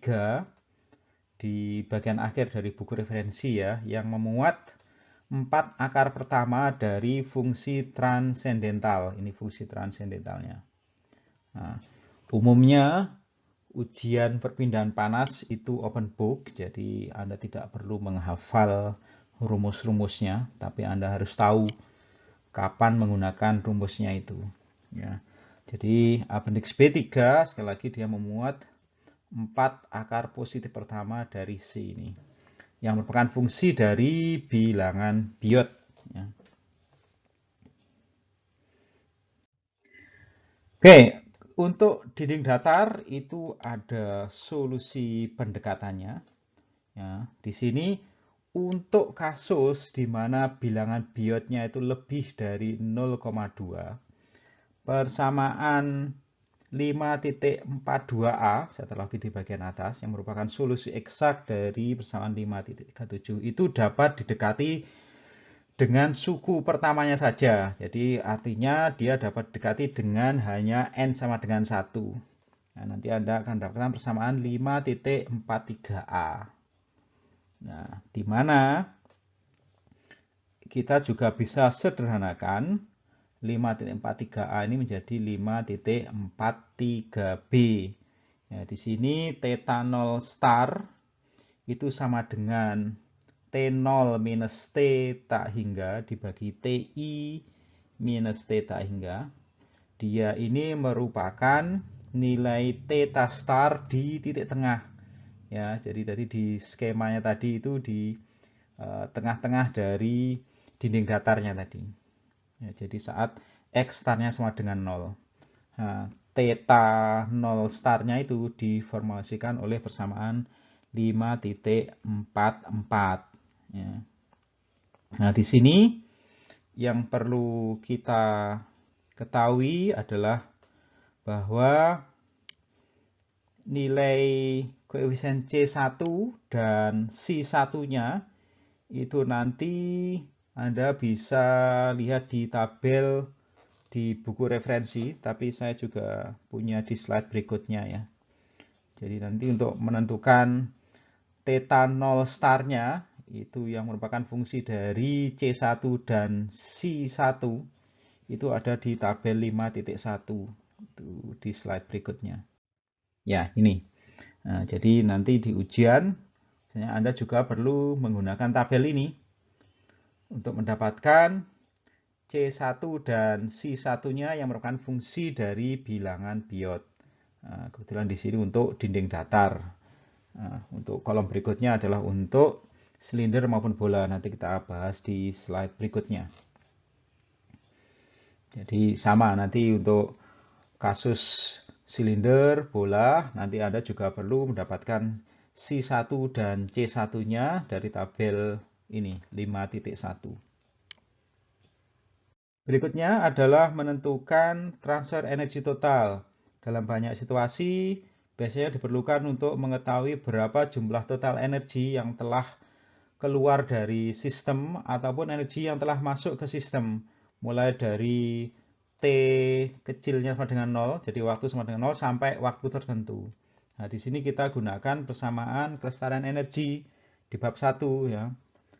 di bagian akhir dari buku referensi, ya, yang memuat 4 akar pertama dari fungsi transendental. Ini fungsi transendentalnya. Nah, umumnya ujian perpindahan panas itu open book, jadi Anda tidak perlu menghafal rumus-rumusnya, tapi Anda harus tahu kapan menggunakan rumusnya itu, ya. Jadi appendix B3 sekali lagi dia memuat 4 akar positif pertama dari C ini, yang merupakan fungsi dari bilangan Biot, ya. Oke, untuk dinding datar itu ada solusi pendekatannya. Ya, di sini untuk kasus di mana bilangan biotnya itu lebih dari 0,2, persamaan 5.42a, saya terlebih di bagian atas, yang merupakan solusi eksak dari persamaan 5.37, itu dapat didekati dengan suku pertamanya saja. Jadi artinya dia dapat didekati dengan hanya n sama dengan 1. Nah, nanti Anda akan dapatkan persamaan 5.43a. Nah, di mana kita juga bisa sederhanakan 5.43a ini menjadi 5.43b. Ya, di sini theta 0 star itu sama dengan T0 minus T tak hingga dibagi TI minus T tak hingga. Dia ini merupakan nilai theta star di titik tengah. Ya, jadi tadi di skemanya tadi itu di tengah-tengah dari dinding datarnya tadi. Ya, jadi saat X starnya sama dengan 0. Nah, theta 0 starnya itu diformulasikan oleh persamaan 5.44. Ya. Nah, di sini yang perlu kita ketahui adalah bahwa nilai koefisien C1 dan C1-nya itu nanti Anda bisa lihat di tabel di buku referensi, tapi saya juga punya di slide berikutnya ya. Jadi nanti untuk menentukan theta 0 starnya itu yang merupakan fungsi dari C1 dan C1 itu ada di tabel 5.1 itu di slide berikutnya. Ya, ini. Nah, jadi nanti di ujian Anda juga perlu menggunakan tabel ini untuk mendapatkan C1 dan C1-nya yang merupakan fungsi dari bilangan Biot. Nah, kebetulan di sini untuk dinding datar. Nah, untuk kolom berikutnya adalah untuk silinder maupun bola. Nanti kita bahas di slide berikutnya. Jadi sama nanti untuk kasus silinder, bola, nanti Anda juga perlu mendapatkan C1 dan C1-nya dari tabel ini, 5.1. Berikutnya adalah menentukan transfer energi total. Dalam banyak situasi, biasanya diperlukan untuk mengetahui berapa jumlah total energi yang telah keluar dari sistem ataupun energi yang telah masuk ke sistem. Mulai dari T kecilnya sama dengan 0, jadi waktu sama dengan 0 sampai waktu tertentu. Nah, di sini kita gunakan persamaan kelestarian energi di bab 1 ya.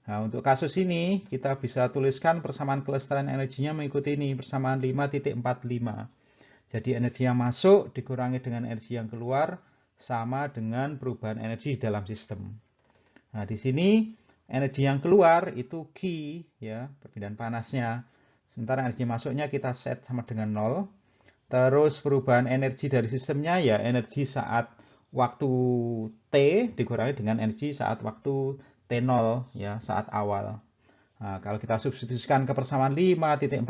Nah, untuk kasus ini kita bisa tuliskan persamaan kelestarian energinya mengikuti ini, persamaan 5.45. Jadi energi yang masuk dikurangi dengan energi yang keluar sama dengan perubahan energi dalam sistem. Nah, di sini energi yang keluar itu Q ya, perpindahan panasnya. Sementara energi masuknya kita set sama dengan 0. Terus perubahan energi dari sistemnya ya energi saat waktu T dikurangi dengan energi saat waktu T0 ya, saat awal. Nah, kalau kita substitusikan ke persamaan 5.45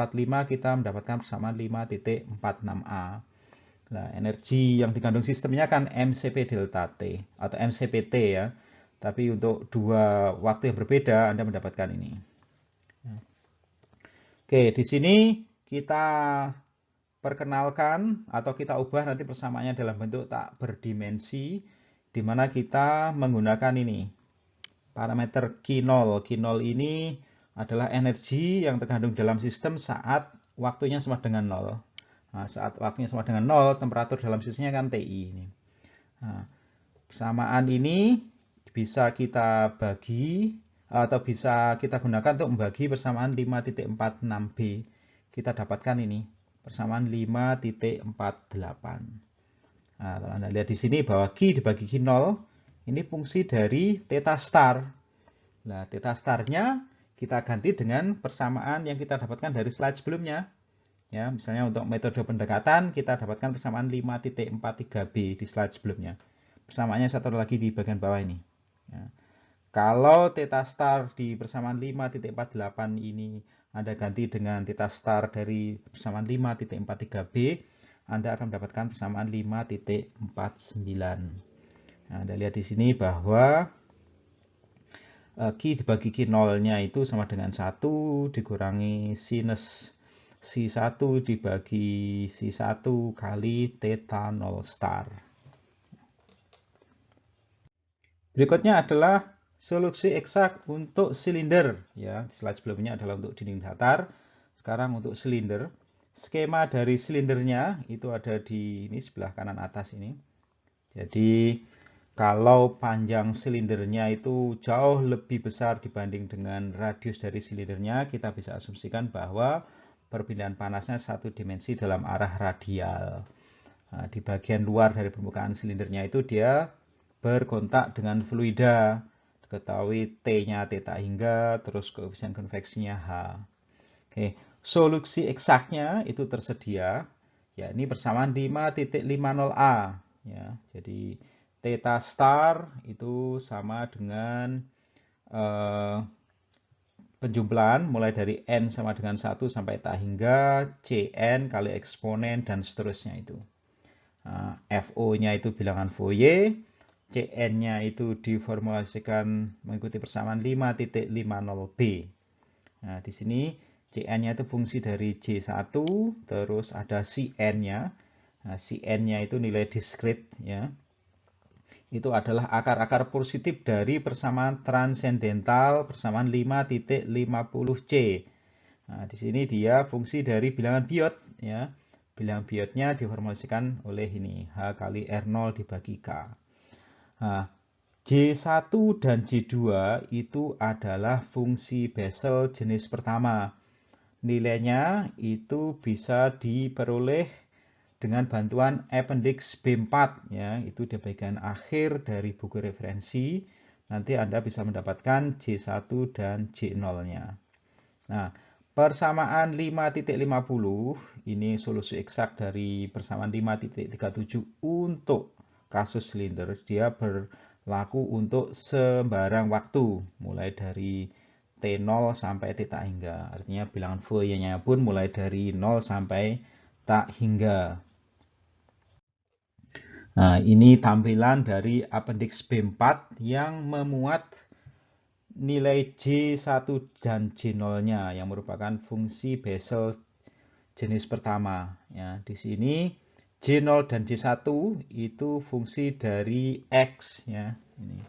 kita mendapatkan persamaan 5.46A. Nah, energi yang dikandung sistemnya kan MCP delta T atau MCPT ya. Tapi untuk dua waktu yang berbeda Anda mendapatkan ini. Oke, di sini kita perkenalkan atau kita ubah nanti persamaannya dalam bentuk tak berdimensi, di mana kita menggunakan ini parameter Q0. Q0 ini adalah energi yang terkandung dalam sistem saat waktunya sama dengan 0. Nah, saat waktunya sama dengan 0, temperatur dalam sistemnya kan TI ini. Nah, persamaan ini bisa kita bagi atau bisa kita gunakan untuk membagi persamaan 5.46b. Kita dapatkan ini, persamaan 5.48. Nah, kalau Anda lihat di sini bahwa Q dibagi Q0, ini fungsi dari theta star. Nah, theta starnya kita ganti dengan persamaan yang kita dapatkan dari slide sebelumnya. Ya, misalnya untuk metode pendekatan, kita dapatkan persamaan 5.43b di slide sebelumnya. Persamaannya satu lagi di bagian bawah ini. Ya. Kalau theta star di persamaan 5.48 ini Anda ganti dengan theta star dari persamaan 5.43b, Anda akan mendapatkan persamaan 5.49. Nah, Anda lihat di sini bahwa Q dibagi Q0-nya itu sama dengan 1 dikurangi sinus C1 dibagi C1 kali theta 0 star. Berikutnya adalah solusi eksak untuk silinder. Ya, slide sebelumnya adalah untuk dinding datar. Sekarang untuk silinder. Skema dari silindernya itu ada di ini sebelah kanan atas ini. Jadi kalau panjang silindernya itu jauh lebih besar dibanding dengan radius dari silindernya, kita bisa asumsikan bahwa perpindahan panasnya satu dimensi dalam arah radial. Nah, di bagian luar dari permukaan silindernya itu dia berkontak dengan fluida. Ketahui T-nya theta hingga, terus koefisien konveksinya H. Oke, solusi eksaknya itu tersedia, yakni persamaan 5.50A. Ya, jadi theta star itu sama dengan penjumlahan mulai dari N sama dengan 1 sampai tak hingga Cn kali eksponen dan seterusnya itu. FO-nya itu bilangan Fourier, Cn-nya itu diformulasikan mengikuti persamaan 5.50B. Nah, di sini Cn-nya itu fungsi dari J1, terus ada Cn-nya. Nah, Cn-nya itu nilai diskrit, ya. Itu adalah akar-akar positif dari persamaan transendental persamaan 5.50C. Nah, di sini dia fungsi dari bilangan Biot, ya. Bilangan Biotnya diformulasikan oleh ini, H kali R0 dibagi K. Nah, J1 dan J2 itu adalah fungsi Bessel jenis pertama. Nilainya itu bisa diperoleh dengan bantuan appendix B4, ya, itu di bagian akhir dari buku referensi. Nanti Anda bisa mendapatkan J1 dan J0-nya. Nah, persamaan 5.50 ini solusi eksak dari persamaan 5.37 untuk kasus silinder. Dia berlaku untuk sembarang waktu, mulai dari T0 sampai T tak hingga. Artinya bilangan Fourier-nya pun mulai dari 0 sampai tak hingga. Nah, ini tampilan dari appendix B4 yang memuat nilai J1 dan J0-nya yang merupakan fungsi Bessel jenis pertama. Ya, di sini J0 dan J1 itu fungsi dari X, ya. Ini.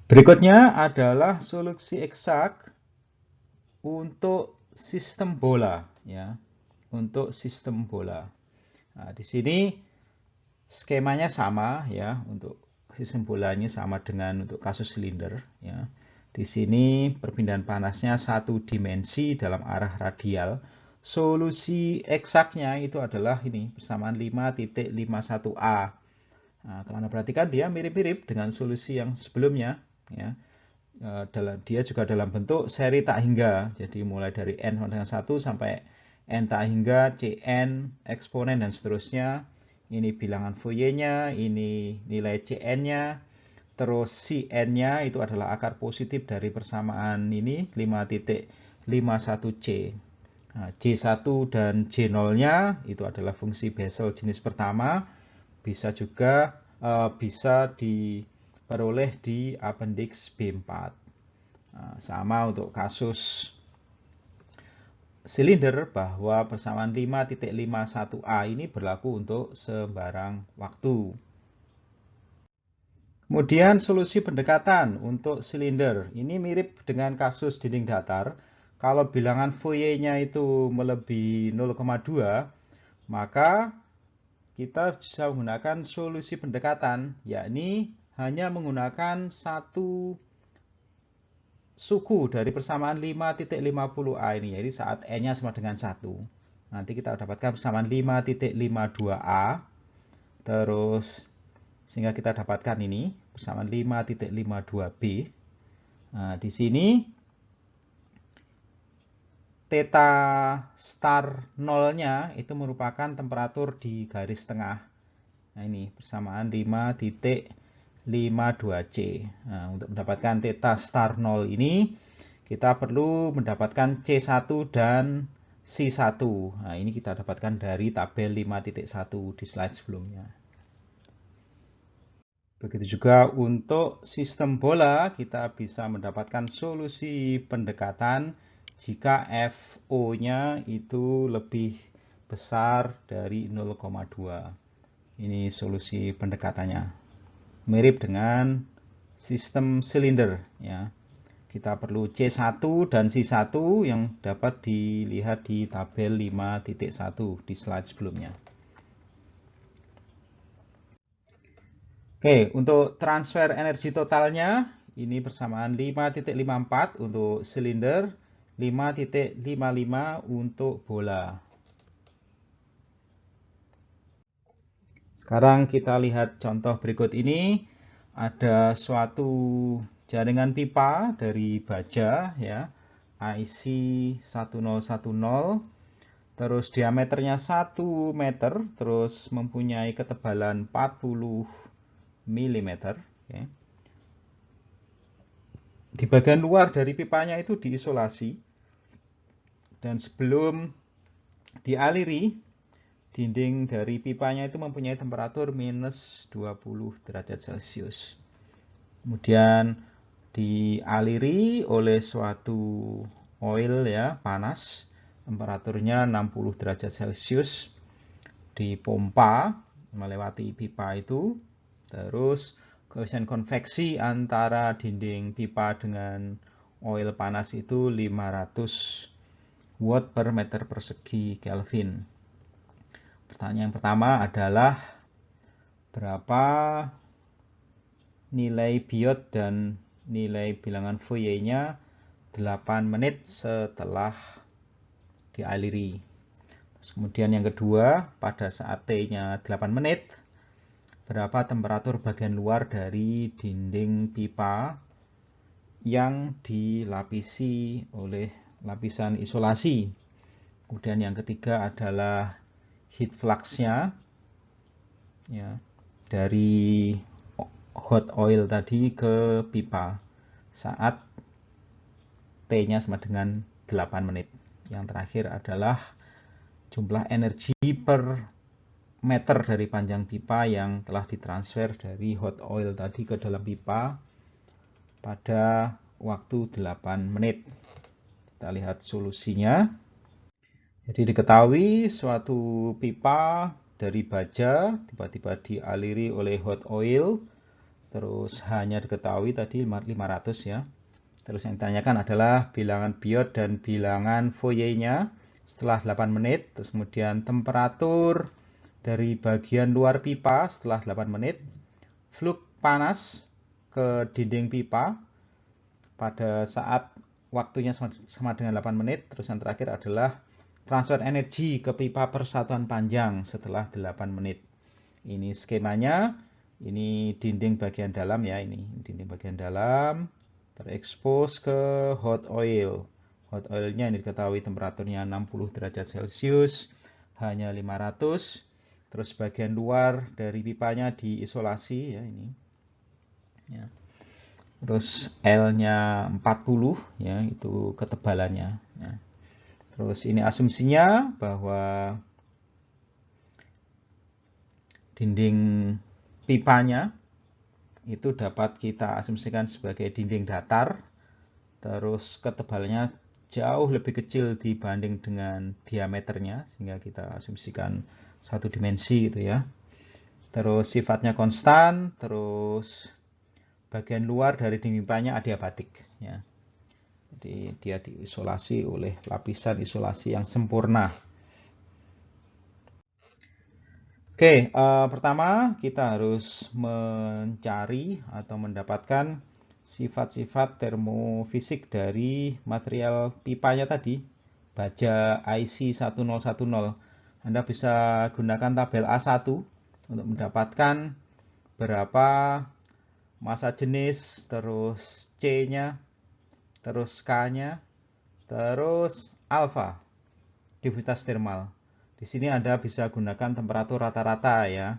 Berikutnya adalah solusi eksak untuk sistem bola, ya. Untuk sistem bola. Nah, di sini skemanya sama, ya, untuk sistem bolanya sama dengan untuk kasus silinder, ya. Di sini perpindahan panasnya satu dimensi dalam arah radial. Solusi eksaknya itu adalah ini persamaan 5.51A. Nah, kalau Anda perhatikan dia mirip-mirip dengan solusi yang sebelumnya, ya. Dia juga dalam bentuk seri tak hingga. Jadi mulai dari N sama dengan 1 sampai N tak hingga, Cn, eksponen, dan seterusnya. Ini bilangan Fourier-nya, ini nilai Cn-nya, terus Cn-nya itu adalah akar positif dari persamaan ini 5.51C. Nah, J1 dan J0-nya itu adalah fungsi Bessel jenis pertama, bisa juga bisa diperoleh di appendix B4. Nah, sama untuk kasus silinder bahwa persamaan 5.51A ini berlaku untuk sembarang waktu. Kemudian solusi pendekatan untuk silinder. Ini mirip dengan kasus dinding datar. Kalau bilangan Fourier-nya itu melebihi 0,2, maka kita bisa menggunakan solusi pendekatan, yakni hanya menggunakan satu suku dari persamaan 5.50A ini, jadi saat N-nya sama dengan 1. Nanti kita dapatkan persamaan 5.52A, terus sehingga kita dapatkan ini persamaan 5.52B. Nah, di sini theta star 0-nya itu merupakan temperatur di garis tengah. Nah, ini persamaan 5.52C. Nah, untuk mendapatkan theta star 0 ini, kita perlu mendapatkan C1 dan C1. Nah, ini kita dapatkan dari tabel 5.1 di slide sebelumnya. Begitu juga untuk sistem bola, kita bisa mendapatkan solusi pendekatan jika FO-nya itu lebih besar dari 0,2. Ini solusi pendekatannya. Mirip dengan sistem silinder, ya. Kita perlu C1 dan C1 yang dapat dilihat di tabel 5.1 di slide sebelumnya. Oke, untuk transfer energi totalnya ini persamaan 5.54 untuk silinder, 5.55 untuk bola. Sekarang kita lihat contoh berikut ini. Ada suatu jaringan pipa dari baja ya, IC 1010, terus diameternya 1 meter, terus mempunyai ketebalan 40 mm. Ya. Di bagian luar dari pipanya itu diisolasi, dan sebelum dialiri, dinding dari pipanya itu mempunyai temperatur minus 20 derajat Celcius. Kemudian dialiri oleh suatu oil ya, panas, temperaturnya 60 derajat Celcius, dipompa melewati pipa itu, terus koefisien konveksi antara dinding pipa dengan oil panas itu 500 watt per meter persegi Kelvin. Pertanyaan pertama adalah berapa nilai biot dan nilai bilangan Fourier-nya 8 menit setelah dialiri. Terus kemudian yang kedua, pada saat T-nya 8 menit, berapa temperatur bagian luar dari dinding pipa yang dilapisi oleh lapisan isolasi. Kemudian yang ketiga adalah heat flux-nya ya, dari hot oil tadi ke pipa saat T-nya sama dengan 8 menit. Yang terakhir adalah jumlah energi per meter dari panjang pipa yang telah ditransfer dari hot oil tadi ke dalam pipa pada waktu 8 menit. Kita lihat solusinya. Jadi diketahui suatu pipa dari baja tiba-tiba dialiri oleh hot oil, terus hanya diketahui tadi 500 ya. Terus yang ditanyakan adalah bilangan biot dan bilangan Fourier-nya setelah 8 menit, terus kemudian temperatur dari bagian luar pipa setelah 8 menit, flux panas ke dinding pipa pada saat waktunya sama dengan 8 menit, terus yang terakhir adalah transfer energi ke pipa persatuan panjang setelah 8 menit. Ini skemanya, ini dinding bagian dalam ya, ini dinding bagian dalam terekspos ke hot oil. Hot oilnya ini diketahui temperaturnya 60 derajat Celcius, hanya 500. Terus bagian luar dari pipanya diisolasi ya ini. Ya. Terus L-nya 40 ya, itu ketebalannya. Ya. Terus ini asumsinya bahwa dinding pipanya itu dapat kita asumsikan sebagai dinding datar, terus ketebalannya jauh lebih kecil dibanding dengan diameternya, sehingga kita asumsikan satu dimensi gitu ya. Terus sifatnya konstan, terus bagian luar dari dinding pipanya adiabatik ya. Jadi dia diisolasi oleh lapisan isolasi yang sempurna. Oke, pertama kita harus mencari atau mendapatkan sifat-sifat termofisik dari material pipanya tadi, baja IC 1010. Anda bisa gunakan tabel A1 untuk mendapatkan berapa massa jenis, terus C-nya, terus K-nya, terus alfa, diffusitas termal. Di sini Anda bisa gunakan temperatur rata-rata ya.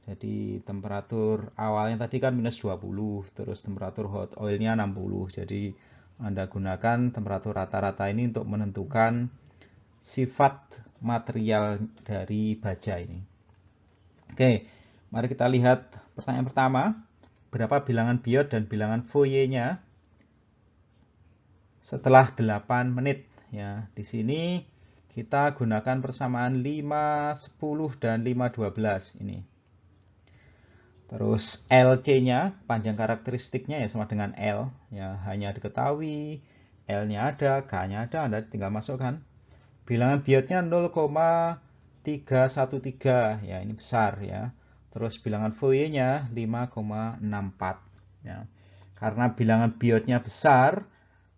Jadi temperatur awalnya tadi kan minus 20, terus temperatur hot oilnya 60. Jadi Anda gunakan temperatur rata-rata ini untuk menentukan sifat material dari baja ini. Oke, mari kita lihat pertanyaan pertama. Berapa bilangan biot dan bilangan Fourier-nya setelah 8 menit ya. Di sini kita gunakan persamaan 5, 10 dan 5, 12 ini. Terus LC-nya, panjang karakteristiknya ya sama dengan L ya, hanya diketahui L-nya ada, K-nya ada, Anda tinggal masukkan. Bilangan biotnya 0,313 ya, ini besar ya. Terus bilangan Fourier-nya 5,64 ya. Karena bilangan biotnya besar,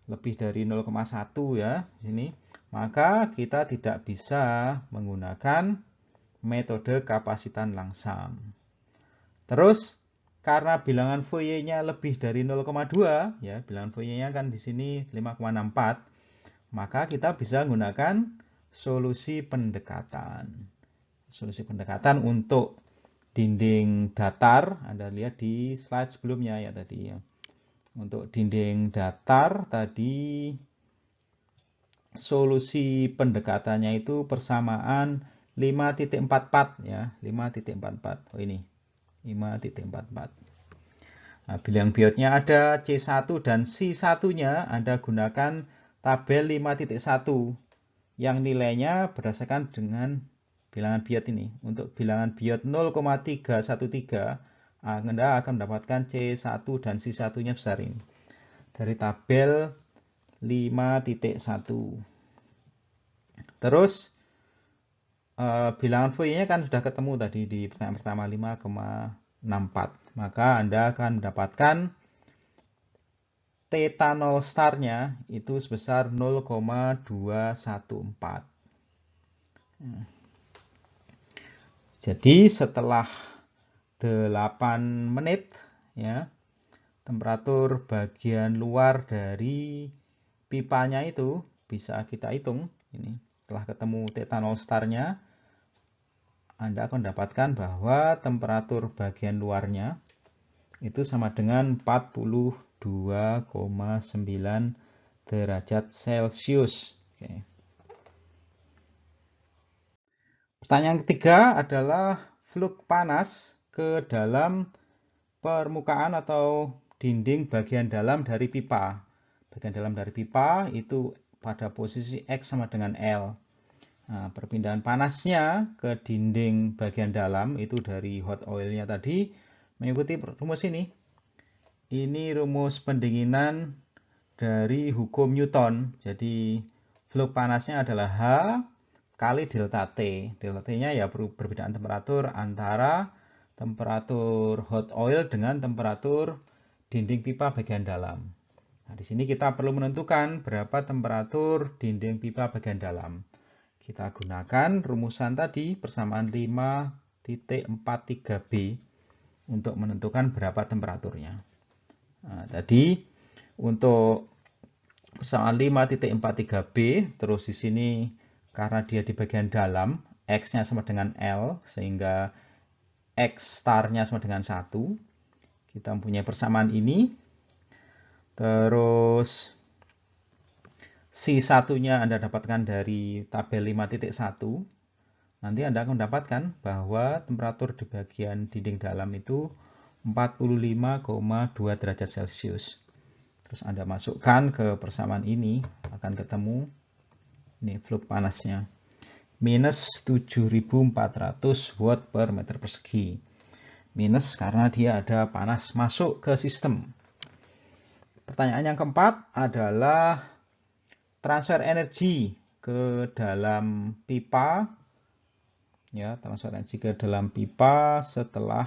lebih dari 0,1 ya, sini, maka kita tidak bisa menggunakan metode kapasitan langsam. Terus karena bilangan Fourier-nya lebih dari 0,2 ya, bilangan Fourier-nya kan di sini 5,64, maka kita bisa menggunakan solusi pendekatan. Solusi pendekatan untuk dinding datar, Anda lihat di slide sebelumnya ya tadi ya. Untuk dinding datar tadi solusi pendekatannya itu persamaan 5.44 ya, 5.44. Oh ini 5.44. Nah, bilangan biotnya ada C1 dan C1-nya Anda gunakan tabel 5.1 yang nilainya berdasarkan dengan bilangan biot ini. Untuk bilangan biot 0,313, Anda akan mendapatkan C1 dan C1-nya besar ini. Dari tabel 5.1. Terus bilangan Fourier-nya kan sudah ketemu tadi di pertanyaan pertama 5,64. Maka Anda akan mendapatkan theta 0 star-nya itu sebesar 0,214. Jadi setelah 8 menit ya, temperatur bagian luar dari pipanya itu bisa kita hitung ini. Setelah ketemu theta 0 star-nya, Anda akan mendapatkan bahwa temperatur bagian luarnya itu sama dengan 42,9 derajat Celcius. Oke. Pertanyaan ketiga adalah flux panas ke dalam permukaan atau dinding bagian dalam dari pipa. Bagian dalam dari pipa itu pada posisi X sama dengan L. Nah, perpindahan panasnya ke dinding bagian dalam itu dari hot oil-nya tadi mengikuti rumus ini. Ini rumus pendinginan dari hukum Newton. Jadi flux panasnya adalah H kali delta T. Delta T-nya ya perbedaan temperatur antara temperatur hot oil dengan temperatur dinding pipa bagian dalam. Nah, di sini kita perlu menentukan berapa temperatur dinding pipa bagian dalam. Kita gunakan rumusan tadi persamaan 5.43b untuk menentukan berapa temperaturnya. Nah, tadi untuk persamaan 5.43b, terus di sini karena dia di bagian dalam, X-nya sama dengan L, sehingga X star-nya sama dengan 1. Kita mempunyai persamaan ini. Terus C1-nya Anda dapatkan dari tabel 5.1. Nanti Anda akan mendapatkan bahwa temperatur di bagian dinding dalam itu 45,2 derajat Celcius. Terus Anda masukkan ke persamaan ini, akan ketemu ini flux panasnya. Minus 7.400 watt per meter persegi. Minus karena dia ada panas masuk ke sistem. Pertanyaan yang keempat adalah transfer energi ke dalam pipa. Ya, transfer energi ke dalam pipa setelah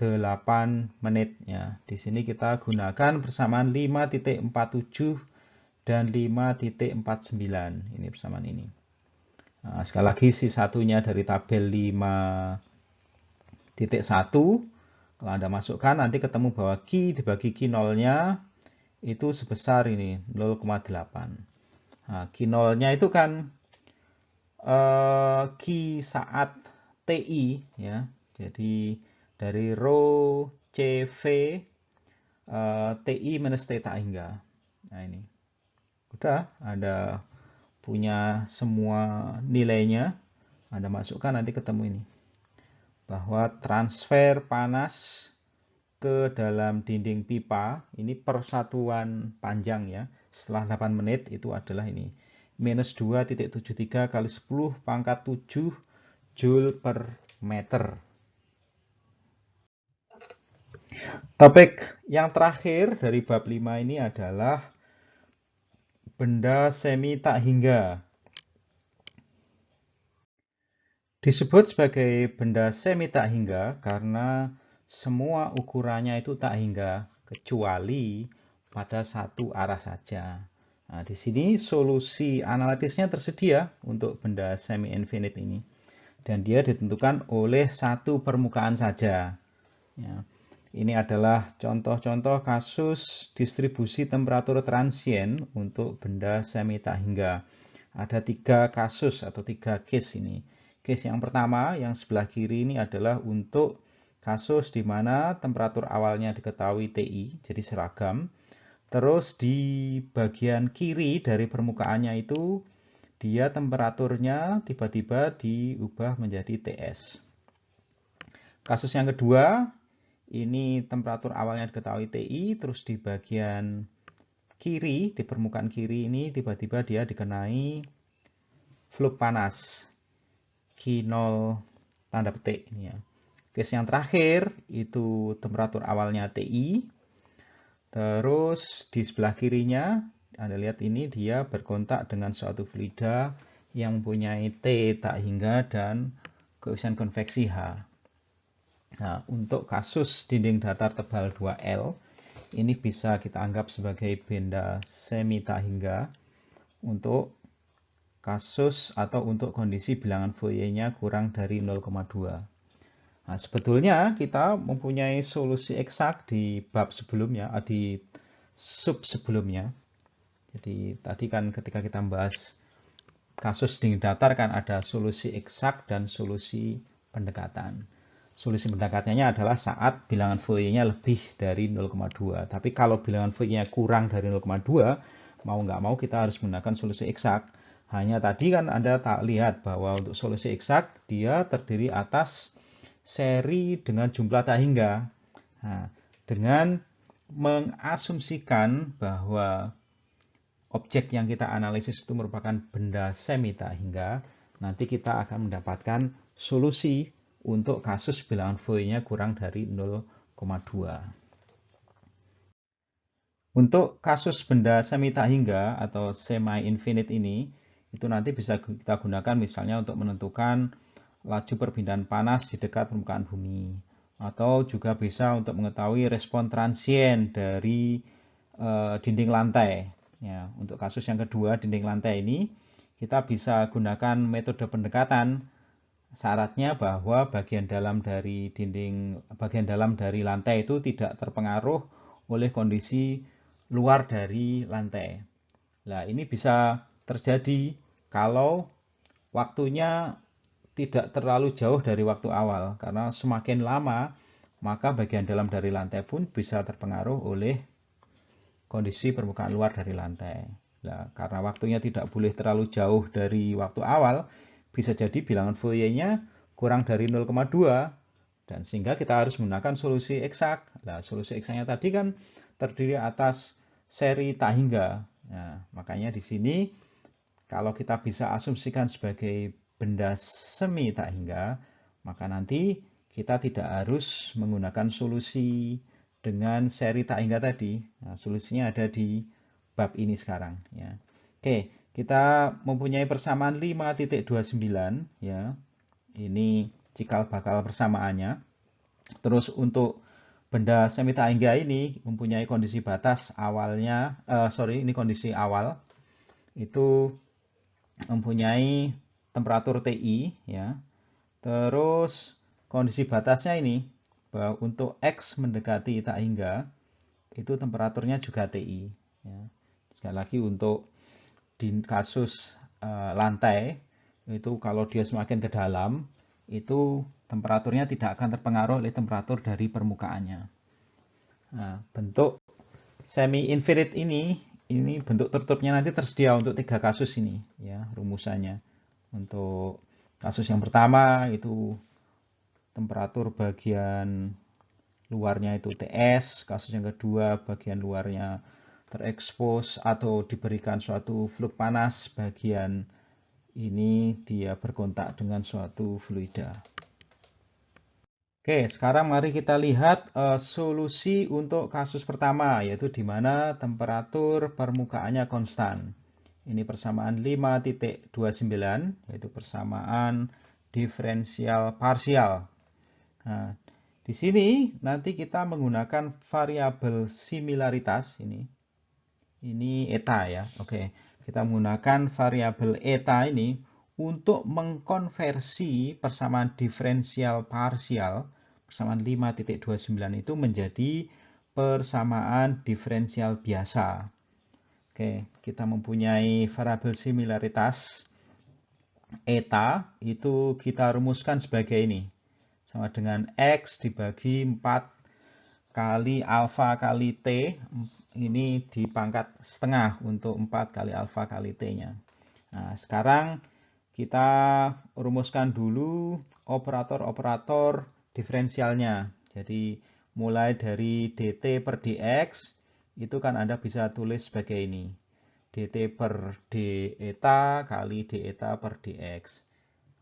8 menit. Ya, di sini kita gunakan persamaan 5.47 dan 5.49. Ini persamaan ini. Nah, sekali lagi satunya dari tabel 5.1. Kalau Anda masukkan nanti ketemu bahwa Q dibagi Q0-nya itu sebesar ini 0,8. Nah, Q0-nya itu kan Q saat TI ya. Jadi dari rho CV TI minus theta hingga. Nah ini. Udah Anda punya semua nilainya. Anda masukkan nanti ketemu ini. Bahwa transfer panas ke dalam dinding pipa ini persatuan panjang ya. Setelah 8 menit itu adalah ini. Minus 2.73 kali 10 pangkat 7 Joule per meter. Topik yang terakhir dari bab 5 ini adalah benda semi tak hingga. Disebut sebagai benda semi tak hingga karena semua ukurannya itu tak hingga kecuali pada satu arah saja. Nah, di sini solusi analitisnya tersedia untuk benda semi infinite ini. dan dia ditentukan oleh satu permukaan saja. Ya. Ini adalah contoh-contoh kasus distribusi temperatur transient untuk benda semi tak hingga. Ada 3 kasus atau 3 case ini. Case yang pertama, yang sebelah kiri ini adalah untuk kasus di mana temperatur awalnya diketahui TI, jadi seragam. Terus di bagian kiri dari permukaannya itu, dia temperaturnya tiba-tiba diubah menjadi TS. Kasus yang kedua, ini temperatur awalnya diketahui TI, terus di bagian kiri, di permukaan kiri ini tiba-tiba dia dikenai fluk panas, Q0 tanda petik. Ini ya. Case yang terakhir, itu temperatur awalnya TI, terus di sebelah kirinya, Anda lihat ini dia berkontak dengan suatu fluida yang mempunyai T tak hingga dan koefisien konveksi H. Nah, untuk kasus dinding datar tebal 2L, ini bisa kita anggap sebagai benda semi tak hingga untuk kasus atau untuk kondisi bilangan Fourier-nya kurang dari 0,2. Nah, sebetulnya kita mempunyai solusi eksak di bab sebelumnya, di sub sebelumnya. Jadi tadi kan ketika kita membahas kasus dinding datar kan ada solusi eksak dan solusi pendekatan. Solusi pendekatannya adalah saat bilangan Fourier-nya lebih dari 0,2. Tapi kalau bilangan Fourier-nya kurang dari 0,2, mau nggak mau kita harus menggunakan solusi eksak. Hanya tadi kan Anda tak lihat bahwa untuk solusi eksak dia terdiri atas seri dengan jumlah tak hingga. Nah, dengan mengasumsikan bahwa objek yang kita analisis itu merupakan benda semi tak hingga, nanti kita akan mendapatkan solusi untuk kasus bilangan Fourier-nya kurang dari 0,2. Untuk kasus benda semi tak hingga atau semi-infinite ini, itu nanti bisa kita gunakan misalnya untuk menentukan laju perpindahan panas di dekat permukaan bumi. Atau juga bisa untuk mengetahui respon transient dari dinding lantai. Ya, untuk kasus yang kedua, dinding lantai ini, kita bisa gunakan metode pendekatan. Syaratnya bahwa bagian dalam dari lantai itu tidak terpengaruh oleh kondisi luar dari lantai. Nah, ini bisa terjadi kalau waktunya tidak terlalu jauh dari waktu awal, karena semakin lama maka bagian dalam dari lantai pun bisa terpengaruh oleh kondisi permukaan luar dari lantai. Nah, karena waktunya tidak boleh terlalu jauh dari waktu awal, bisa jadi bilangan Fourier-nya kurang dari 0,2 dan sehingga kita harus menggunakan solusi eksak. Nah, solusi eksaknya tadi kan terdiri atas seri tak hingga. Nah, makanya di sini kalau kita bisa asumsikan sebagai benda semi tak hingga, maka nanti kita tidak harus menggunakan solusi dengan seri tak hingga tadi. Nah, solusinya ada di bab ini sekarang. Ya. Oke, kita mempunyai persamaan 5.29. Ya. Ini cikal bakal persamaannya. Terus untuk benda semi tak hingga ini mempunyai kondisi batas awalnya, ini kondisi awal itu mempunyai temperatur TI, ya. Terus kondisi batasnya ini bahwa untuk X mendekati tak hingga itu temperaturnya juga TI. Ya. Sekali lagi untuk di kasus lantai itu kalau dia semakin ke dalam itu temperaturnya tidak akan terpengaruh oleh temperatur dari permukaannya. Nah, bentuk semi-infinite ini bentuk tertutupnya nanti tersedia untuk 3 kasus ini, ya rumusannya. Untuk kasus yang pertama itu temperatur bagian luarnya itu TS, kasus yang kedua bagian luarnya terekspos atau diberikan suatu fluk panas, bagian ini dia berkontak dengan suatu fluida. Oke, sekarang mari kita lihat solusi untuk kasus pertama, yaitu di mana temperatur permukaannya konstan. Ini persamaan 5.29, yaitu persamaan diferensial parsial. Nah, di sini nanti kita menggunakan variabel similaritas ini. Ini eta ya. Oke, kita menggunakan variabel eta ini untuk mengkonversi persamaan diferensial parsial, persamaan 5.29 itu menjadi persamaan diferensial biasa. Oke, kita mempunyai variabel similaritas eta, itu kita rumuskan sebagai ini. Sama dengan X dibagi 4 kali alfa kali T, ini dipangkat setengah untuk 4 kali alfa kali T-nya. Nah, sekarang kita rumuskan dulu operator-operator diferensialnya. Jadi, mulai dari dt per dx, itu kan Anda bisa tulis sebagai ini. dt per d eta kali d eta per dx.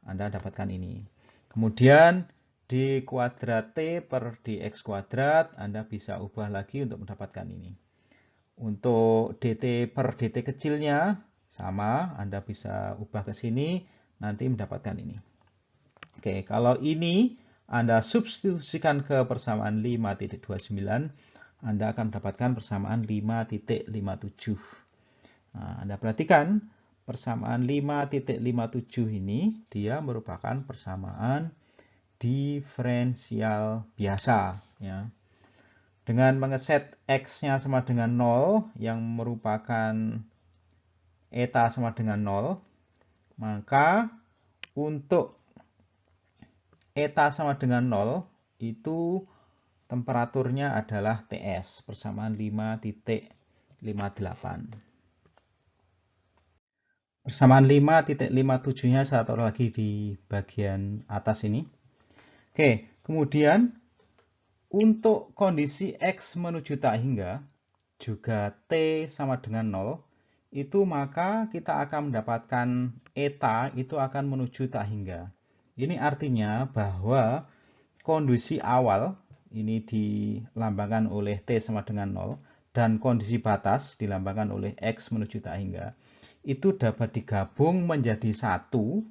Anda dapatkan ini. Kemudian, d kuadrat t per dx kuadrat, Anda bisa ubah lagi untuk mendapatkan ini. Untuk dt per dt kecilnya, sama, Anda bisa ubah ke sini, nanti mendapatkan ini. Oke, kalau ini Anda substitusikan ke persamaan 5.29, Anda akan mendapatkan persamaan 5.57. Nah, Anda perhatikan, persamaan 5.57 ini, dia merupakan persamaan diferensial biasa. Ya. Dengan mengeset X-nya sama dengan 0, yang merupakan eta sama dengan 0, maka untuk eta sama dengan 0, itu temperaturnya adalah TS, persamaan 5.58. Persamaan 5.57-nya saya taruh lagi di bagian atas ini. Oke, kemudian untuk kondisi X menuju tak hingga, juga T sama dengan 0, itu maka kita akan mendapatkan eta itu akan menuju tak hingga. Ini artinya bahwa kondisi awal, ini dilambangkan oleh T sama dengan 0, dan kondisi batas dilambangkan oleh X menuju tak hingga, itu dapat digabung menjadi satu,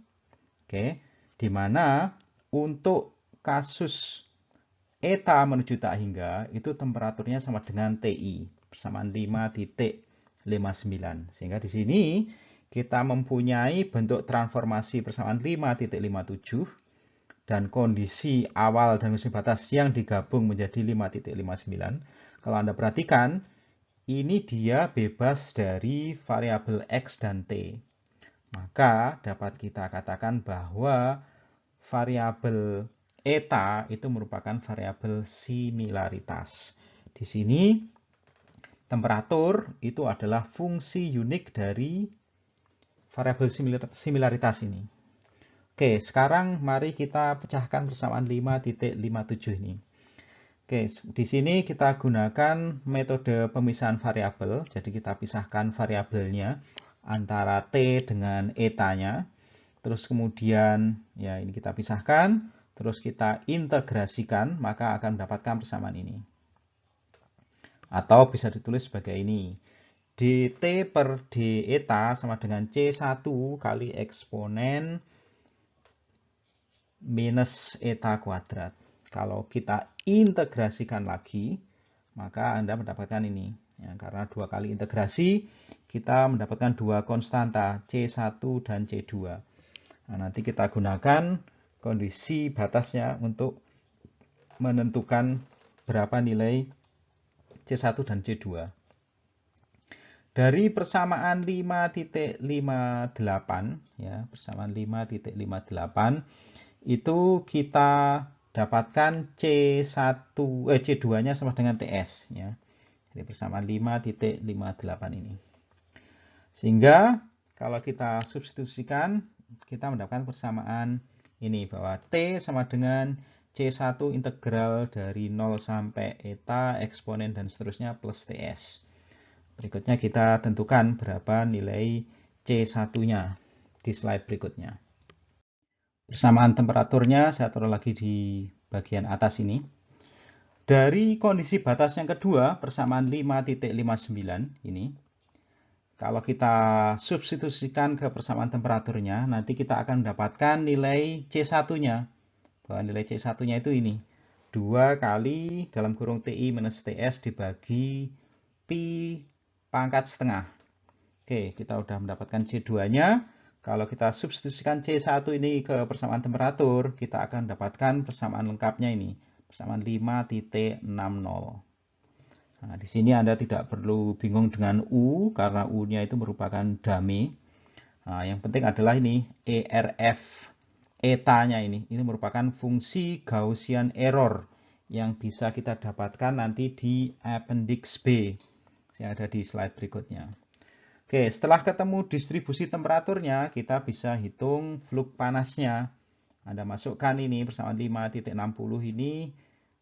oke, di mana untuk kasus eta menuju tak hingga, itu temperaturnya sama dengan TI, persamaan 5.59. Sehingga di sini kita mempunyai bentuk transformasi persamaan 5.57 dan kondisi awal dan kondisi batas yang digabung menjadi 5.59. Kalau Anda perhatikan, ini dia bebas dari variabel X dan T. Maka dapat kita katakan bahwa variabel eta itu merupakan variabel similaritas. Di sini temperatur itu adalah fungsi unik dari variabel similaritas ini. Oke, sekarang mari kita pecahkan persamaan 5.57 ini. Oke, di sini kita gunakan metode pemisahan variabel. Jadi kita pisahkan variabelnya antara T dengan eta-nya. Terus kemudian, ya ini kita pisahkan. Terus kita integrasikan, maka akan mendapatkan persamaan ini. Atau bisa ditulis sebagai ini. dt per d eta sama dengan C1 kali eksponen minus eta kuadrat. Kalau kita integrasikan lagi, maka Anda mendapatkan ini. Ya, karena 2 kali integrasi, kita mendapatkan 2 konstanta, C1 dan C2. Nah, nanti kita gunakan kondisi batasnya untuk menentukan berapa nilai C1 dan C2. Dari persamaan 5.58, ya, persamaan 5.58, itu kita dapatkan C2-nya sama dengan TS, ya. Jadi persamaan 5.58 ini. Sehingga kalau kita substitusikan, kita mendapatkan persamaan ini bahwa T sama dengan C1 integral dari 0 sampai eta, eksponen dan seterusnya plus TS. Berikutnya kita tentukan berapa nilai C1-nya di slide berikutnya. Persamaan temperaturnya saya taruh lagi di bagian atas ini. Dari kondisi batas yang kedua, persamaan 5.59 ini, kalau kita substitusikan ke persamaan temperaturnya, nanti kita akan mendapatkan nilai C1-nya. Bahwa nilai C1-nya itu ini. 2 kali dalam kurung TI minus TS dibagi pi pangkat setengah. Oke, kita udah mendapatkan C2-nya. Kalau kita substitusikan C1 ini ke persamaan temperatur, kita akan dapatkan persamaan lengkapnya ini, persamaan 5.60. Nah, di sini Anda tidak perlu bingung dengan U, karena U-nya itu merupakan dummy. Nah, yang penting adalah ini, ERF, eta-nya ini merupakan fungsi Gaussian error yang bisa kita dapatkan nanti di appendix B, yang ada di slide berikutnya. Oke, setelah ketemu distribusi temperaturnya, kita bisa hitung fluk panasnya. Anda masukkan ini persamaan 5.60 ini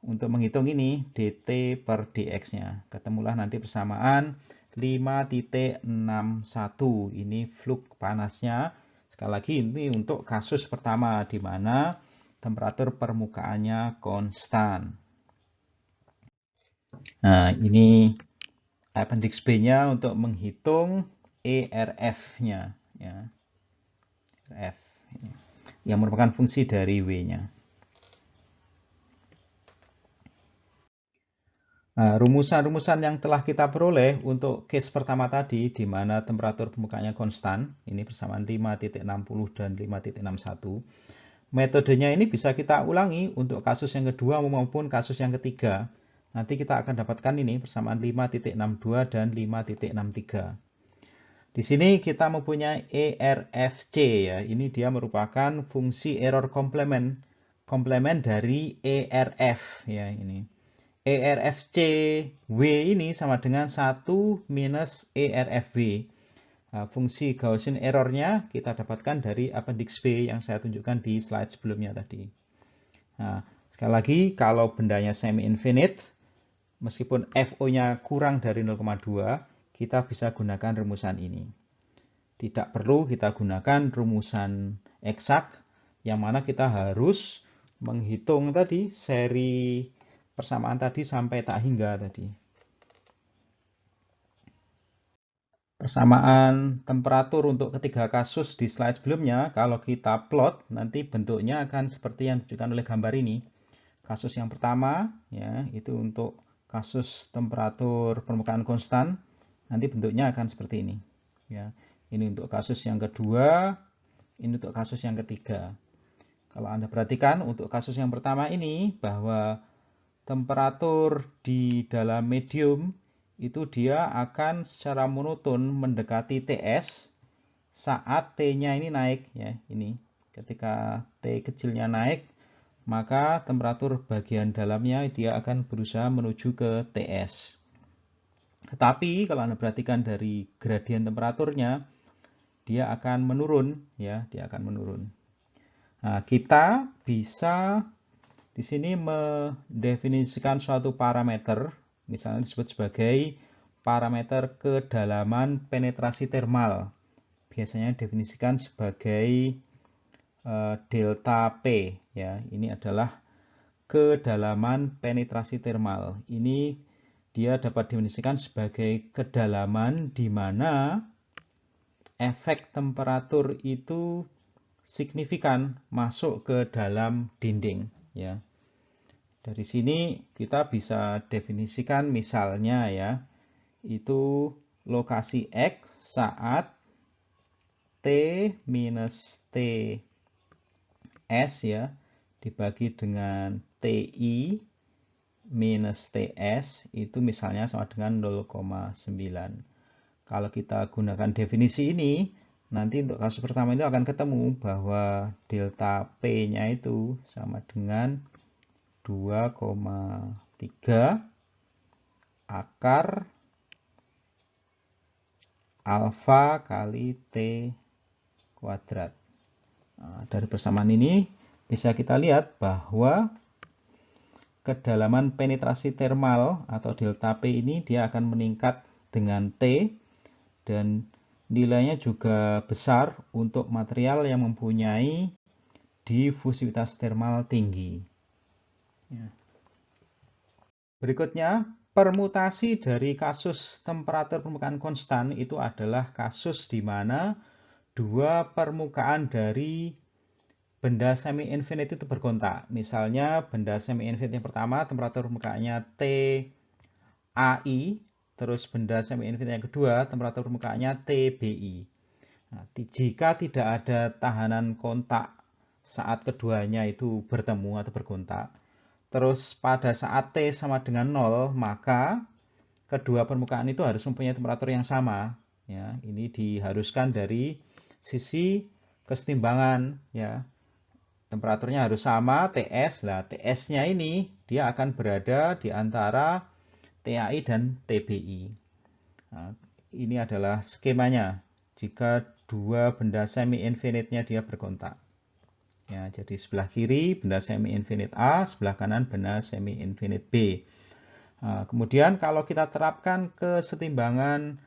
untuk menghitung ini dt per dx-nya. Ketemulah nanti persamaan 5.61. Ini fluk panasnya. Sekali lagi ini untuk kasus pertama di mana temperatur permukaannya konstan. Nah, ini appendix B-nya untuk menghitung ERF-nya, ya. ERF yang merupakan fungsi dari W-nya. Nah, rumusan-rumusan yang telah kita peroleh untuk case pertama tadi, di mana temperatur permukaannya konstan, ini persamaan 5.60 dan 5.61. Metodenya ini bisa kita ulangi untuk kasus yang kedua maupun kasus yang ketiga. Nanti kita akan dapatkan ini persamaan 5.62 dan 5.63. Di sini kita mempunyai ERFC ya. Ini dia merupakan fungsi error komplement dari ERF ya ini. ERFC W ini sama dengan 1 minus ERFW. Nah, fungsi Gaussian errornya kita dapatkan dari appendix B yang saya tunjukkan di slide sebelumnya tadi. Nah, sekali lagi kalau bendanya semi-infinite, meskipun FO-nya kurang dari 0,2, kita bisa gunakan rumusan ini. Tidak perlu kita gunakan rumusan eksak, yang mana kita harus menghitung tadi seri persamaan tadi sampai tak hingga tadi. Persamaan temperatur untuk ketiga kasus di slide sebelumnya, kalau kita plot, nanti bentuknya akan seperti yang ditunjukkan oleh gambar ini. Kasus yang pertama, ya, itu untuk kasus temperatur permukaan konstan, nanti bentuknya akan seperti ini. Ya, ini untuk kasus yang kedua, ini untuk kasus yang ketiga. Kalau Anda perhatikan untuk kasus yang pertama ini, bahwa temperatur di dalam medium itu dia akan secara monoton mendekati TS saat T-nya ini naik ya, ini. Ketika T kecilnya naik, maka temperatur bagian dalamnya dia akan berusaha menuju ke TS. Tetapi kalau Anda perhatikan dari gradien temperaturnya, dia akan menurun ya, dia akan menurun. Nah, kita bisa di sini mendefinisikan suatu parameter, misalnya disebut sebagai parameter kedalaman penetrasi termal. Biasanya definisikan sebagai delta P ya. Ini adalah kedalaman penetrasi termal. Ini dia dapat didefinisikan sebagai kedalaman di mana efek temperatur itu signifikan masuk ke dalam dinding ya. Dari sini kita bisa definisikan misalnya ya, itu lokasi X saat T minus T S ya dibagi dengan TI minus TS itu misalnya sama dengan 0,9. Kalau kita gunakan definisi ini, nanti untuk kasus pertama itu akan ketemu bahwa delta P-nya itu sama dengan 2,3 akar alfa kali T kuadrat. Nah, dari persamaan ini bisa kita lihat bahwa kedalaman penetrasi termal atau delta P ini dia akan meningkat dengan T dan nilainya juga besar untuk material yang mempunyai difusivitas termal tinggi. Ya. Berikutnya, permutasi dari kasus temperatur permukaan konstan itu adalah kasus di mana dua permukaan dari benda semi-infinite itu berkontak. Misalnya benda semi-infinite yang pertama temperatur permukaannya TAI, terus benda semi-infinite yang kedua temperatur permukaannya TBI. Nah, jika tidak ada tahanan kontak saat keduanya itu bertemu atau berkontak, terus pada saat T sama dengan 0, maka kedua permukaan itu harus mempunyai temperatur yang sama. Ya, ini diharuskan dari sisi kesetimbangan. Ya, temperaturnya harus sama, TS. Nah, TS-nya ini dia akan berada di antara TAI dan TBI. Nah, ini adalah skemanya jika dua benda semi-infinite-nya dia berkontak. Ya, jadi sebelah kiri benda semi-infinite A, sebelah kanan benda semi-infinite B. Nah, kemudian kalau kita terapkan kesetimbangan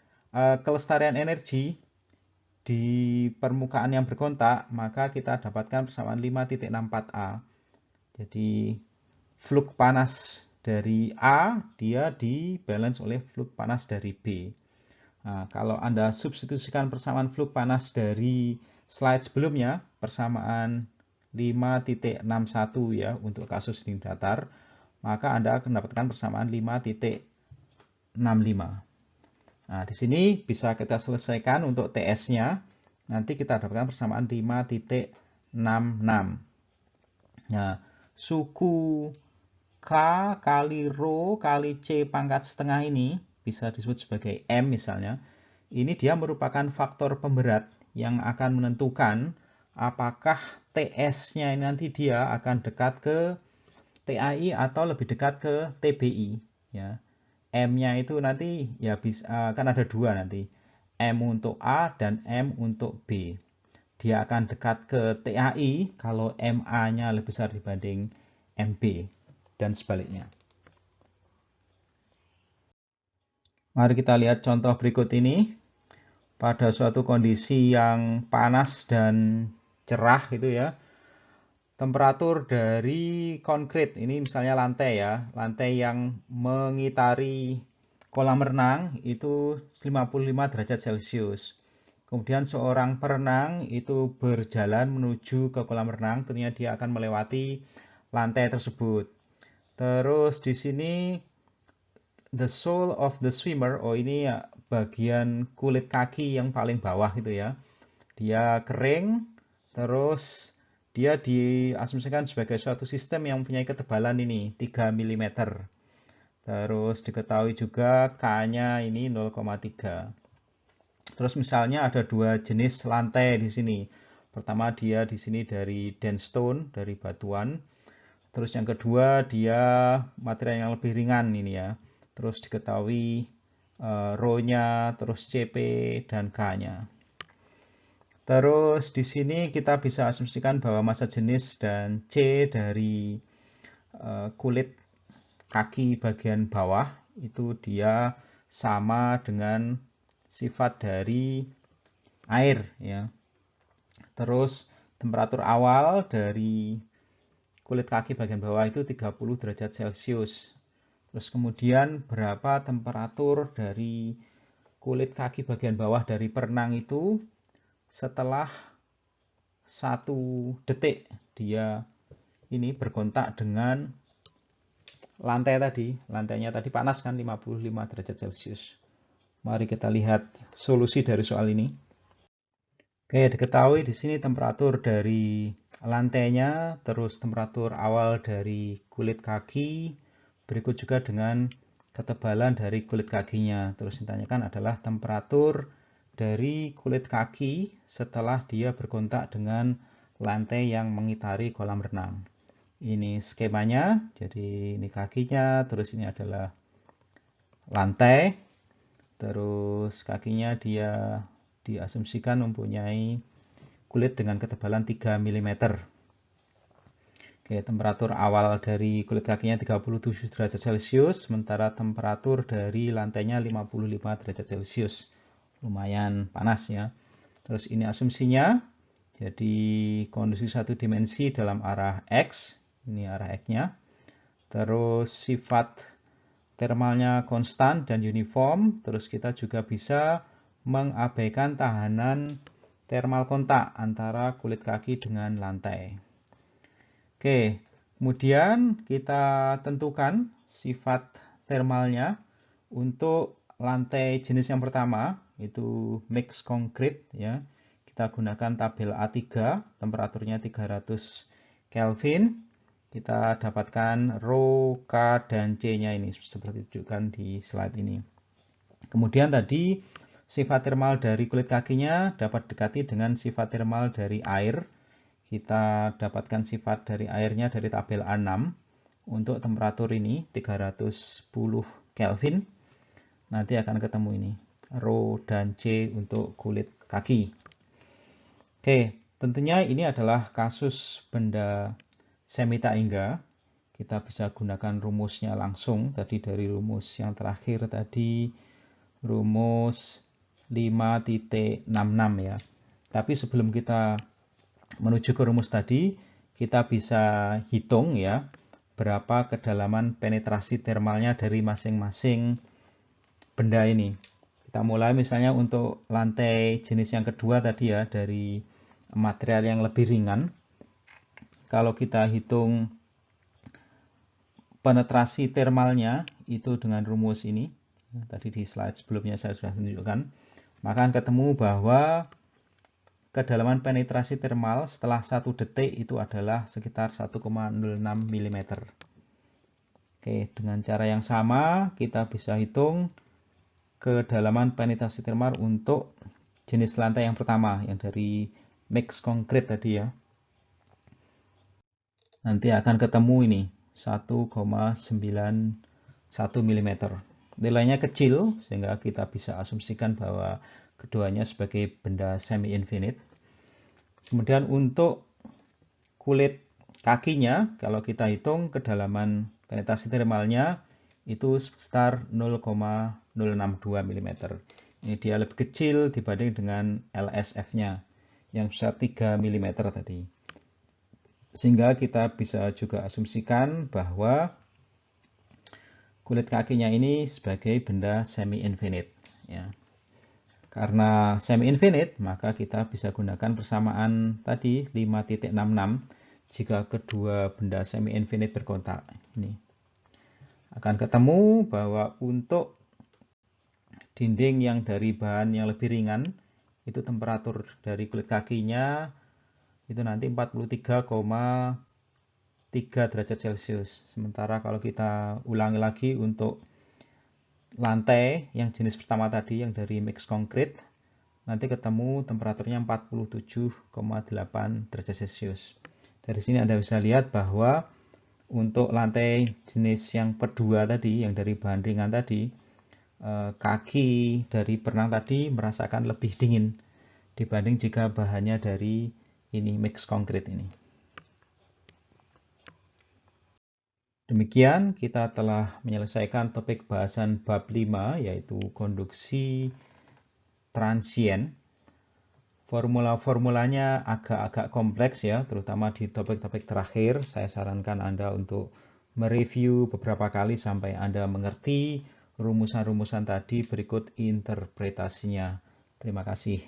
kelestarian energi di permukaan yang berkontak, maka kita dapatkan persamaan 5.64A. Jadi flux panas dari A dia dibalance oleh flux panas dari B. Nah, kalau Anda substitusikan persamaan flux panas dari slide sebelumnya, persamaan 5.61 ya untuk kasus dinding datar, maka Anda akan mendapatkan persamaan 5.65. Nah, di sini bisa kita selesaikan untuk TS-nya. Nanti kita dapatkan persamaan 5.66. Nah, suku K kali Rho kali C pangkat setengah ini bisa disebut sebagai M misalnya. Ini dia merupakan faktor pemberat yang akan menentukan apakah TS-nya nanti dia akan dekat ke TAI atau lebih dekat ke TBI. Ya. M-nya itu nanti ya bisa kan ada dua nanti. M untuk A dan M untuk B. Dia akan dekat ke TAI kalau MA-nya lebih besar dibanding MB dan sebaliknya. Mari kita lihat contoh berikut ini. Pada suatu kondisi yang panas dan cerah gitu ya. Temperatur dari konkrit, ini misalnya lantai ya, lantai yang mengitari kolam renang itu 55 derajat Celcius. Kemudian seorang perenang itu berjalan menuju ke kolam renang, tentunya dia akan melewati lantai tersebut. Terus di sini the sole of the swimmer, oh ini ya bagian kulit kaki yang paling bawah gitu ya. Dia kering, terus dia diasumsikan sebagai suatu sistem yang mempunyai ketebalan ini 3 mm. Terus diketahui juga K-nya ini 0,3. Terus misalnya ada dua jenis lantai di sini. Pertama dia di sini dari sandstone, dari batuan. Terus yang kedua dia material yang lebih ringan ini ya. Terus diketahui Rho-nya, terus CP dan K-nya. Terus di sini kita bisa asumsikan bahwa massa jenis dan C dari kulit kaki bagian bawah itu dia sama dengan sifat dari air ya. Terus temperatur awal dari kulit kaki bagian bawah itu 30 derajat Celcius. Terus kemudian berapa temperatur dari kulit kaki bagian bawah dari perenang itu setelah 1 detik dia ini berkontak dengan lantai tadi. Lantainya tadi panas kan 55 derajat Celcius. Mari kita lihat solusi dari soal ini. Oke, diketahui di sini temperatur dari lantainya, terus temperatur awal dari kulit kaki, berikut juga dengan ketebalan dari kulit kakinya. Terus yang ditanyakan adalah temperatur dari kulit kaki setelah dia berkontak dengan lantai yang mengitari kolam renang. Ini skemanya, jadi ini kakinya, terus ini adalah lantai, terus kakinya dia diasumsikan mempunyai kulit dengan ketebalan 3 mm. Oke, temperatur awal dari kulit kakinya 37 derajat Celcius, sementara temperatur dari lantainya 55 derajat Celcius. Lumayan panas ya. Terus ini asumsinya, jadi kondisi satu dimensi dalam arah X, ini arah X-nya. Terus sifat termalnya konstan dan uniform, terus kita juga bisa mengabaikan tahanan thermal kontak antara kulit kaki dengan lantai. Oke, kemudian kita tentukan sifat thermalnya untuk lantai jenis yang pertama, itu mix concrete ya. kita gunakan tabel A3, temperaturnya 300 Kelvin. Kita dapatkan rho, K, dan C-nya ini seperti ditunjukkan di slide ini. Kemudian tadi sifat termal dari kulit kakinya dapat dekati dengan sifat termal dari air. Kita dapatkan sifat dari airnya dari tabel A6. Untuk temperatur ini 310 Kelvin. Nanti akan ketemu ini rho dan C untuk kulit kaki. Oke, tentunya ini adalah kasus benda semi tak hingga. Kita bisa gunakan rumusnya langsung. Tadi dari rumus yang terakhir tadi rumus 5.66 ya. Tapi sebelum kita menuju ke rumus tadi, kita bisa hitung ya berapa kedalaman penetrasi termalnya dari masing-masing benda ini. Kita mulai misalnya untuk lantai jenis yang kedua tadi ya, dari material yang lebih ringan. Kalau kita hitung penetrasi termalnya itu dengan rumus ini, tadi di slide sebelumnya saya sudah tunjukkan, maka akan ketemu bahwa kedalaman penetrasi termal setelah 1 detik itu adalah sekitar 1,06 mm. Oke, dengan cara yang sama kita bisa hitung kedalaman penetrasi termal untuk jenis lantai yang pertama, yang dari mix concrete tadi ya. Nanti akan ketemu ini 1,91 mm. Nilainya kecil sehingga kita bisa asumsikan bahwa keduanya sebagai benda semi infinite. Kemudian untuk kulit kakinya, kalau kita hitung kedalaman penetrasi termalnya itu sekitar 0,062 mm. Ini dia lebih kecil dibanding dengan LSF-nya yang besar 3 mm tadi. Sehingga kita bisa juga asumsikan bahwa kulit kakinya ini sebagai benda semi-infinite. Ya. Karena semi-infinite, maka kita bisa gunakan persamaan tadi 5.66 jika kedua benda semi-infinite berkontak. Ini akan ketemu bahwa untuk dinding yang dari bahan yang lebih ringan, itu temperatur dari kulit kakinya itu nanti 43,3 derajat Celcius. Sementara kalau kita ulangi lagi untuk lantai yang jenis pertama tadi yang dari mix concrete, nanti ketemu temperaturnya 47,8 derajat Celcius. Dari sini Anda bisa lihat bahwa untuk lantai jenis yang kedua tadi, yang dari bahan ringan tadi, kaki dari berenang tadi merasakan lebih dingin dibanding jika bahannya dari ini mix concrete ini. Demikian kita telah menyelesaikan topik bahasan bab 5 yaitu konduksi transient. Formula-formulanya agak-agak kompleks ya, terutama di topik-topik terakhir. Saya sarankan Anda untuk mereview beberapa kali sampai Anda mengerti rumusan-rumusan tadi berikut interpretasinya. Terima kasih.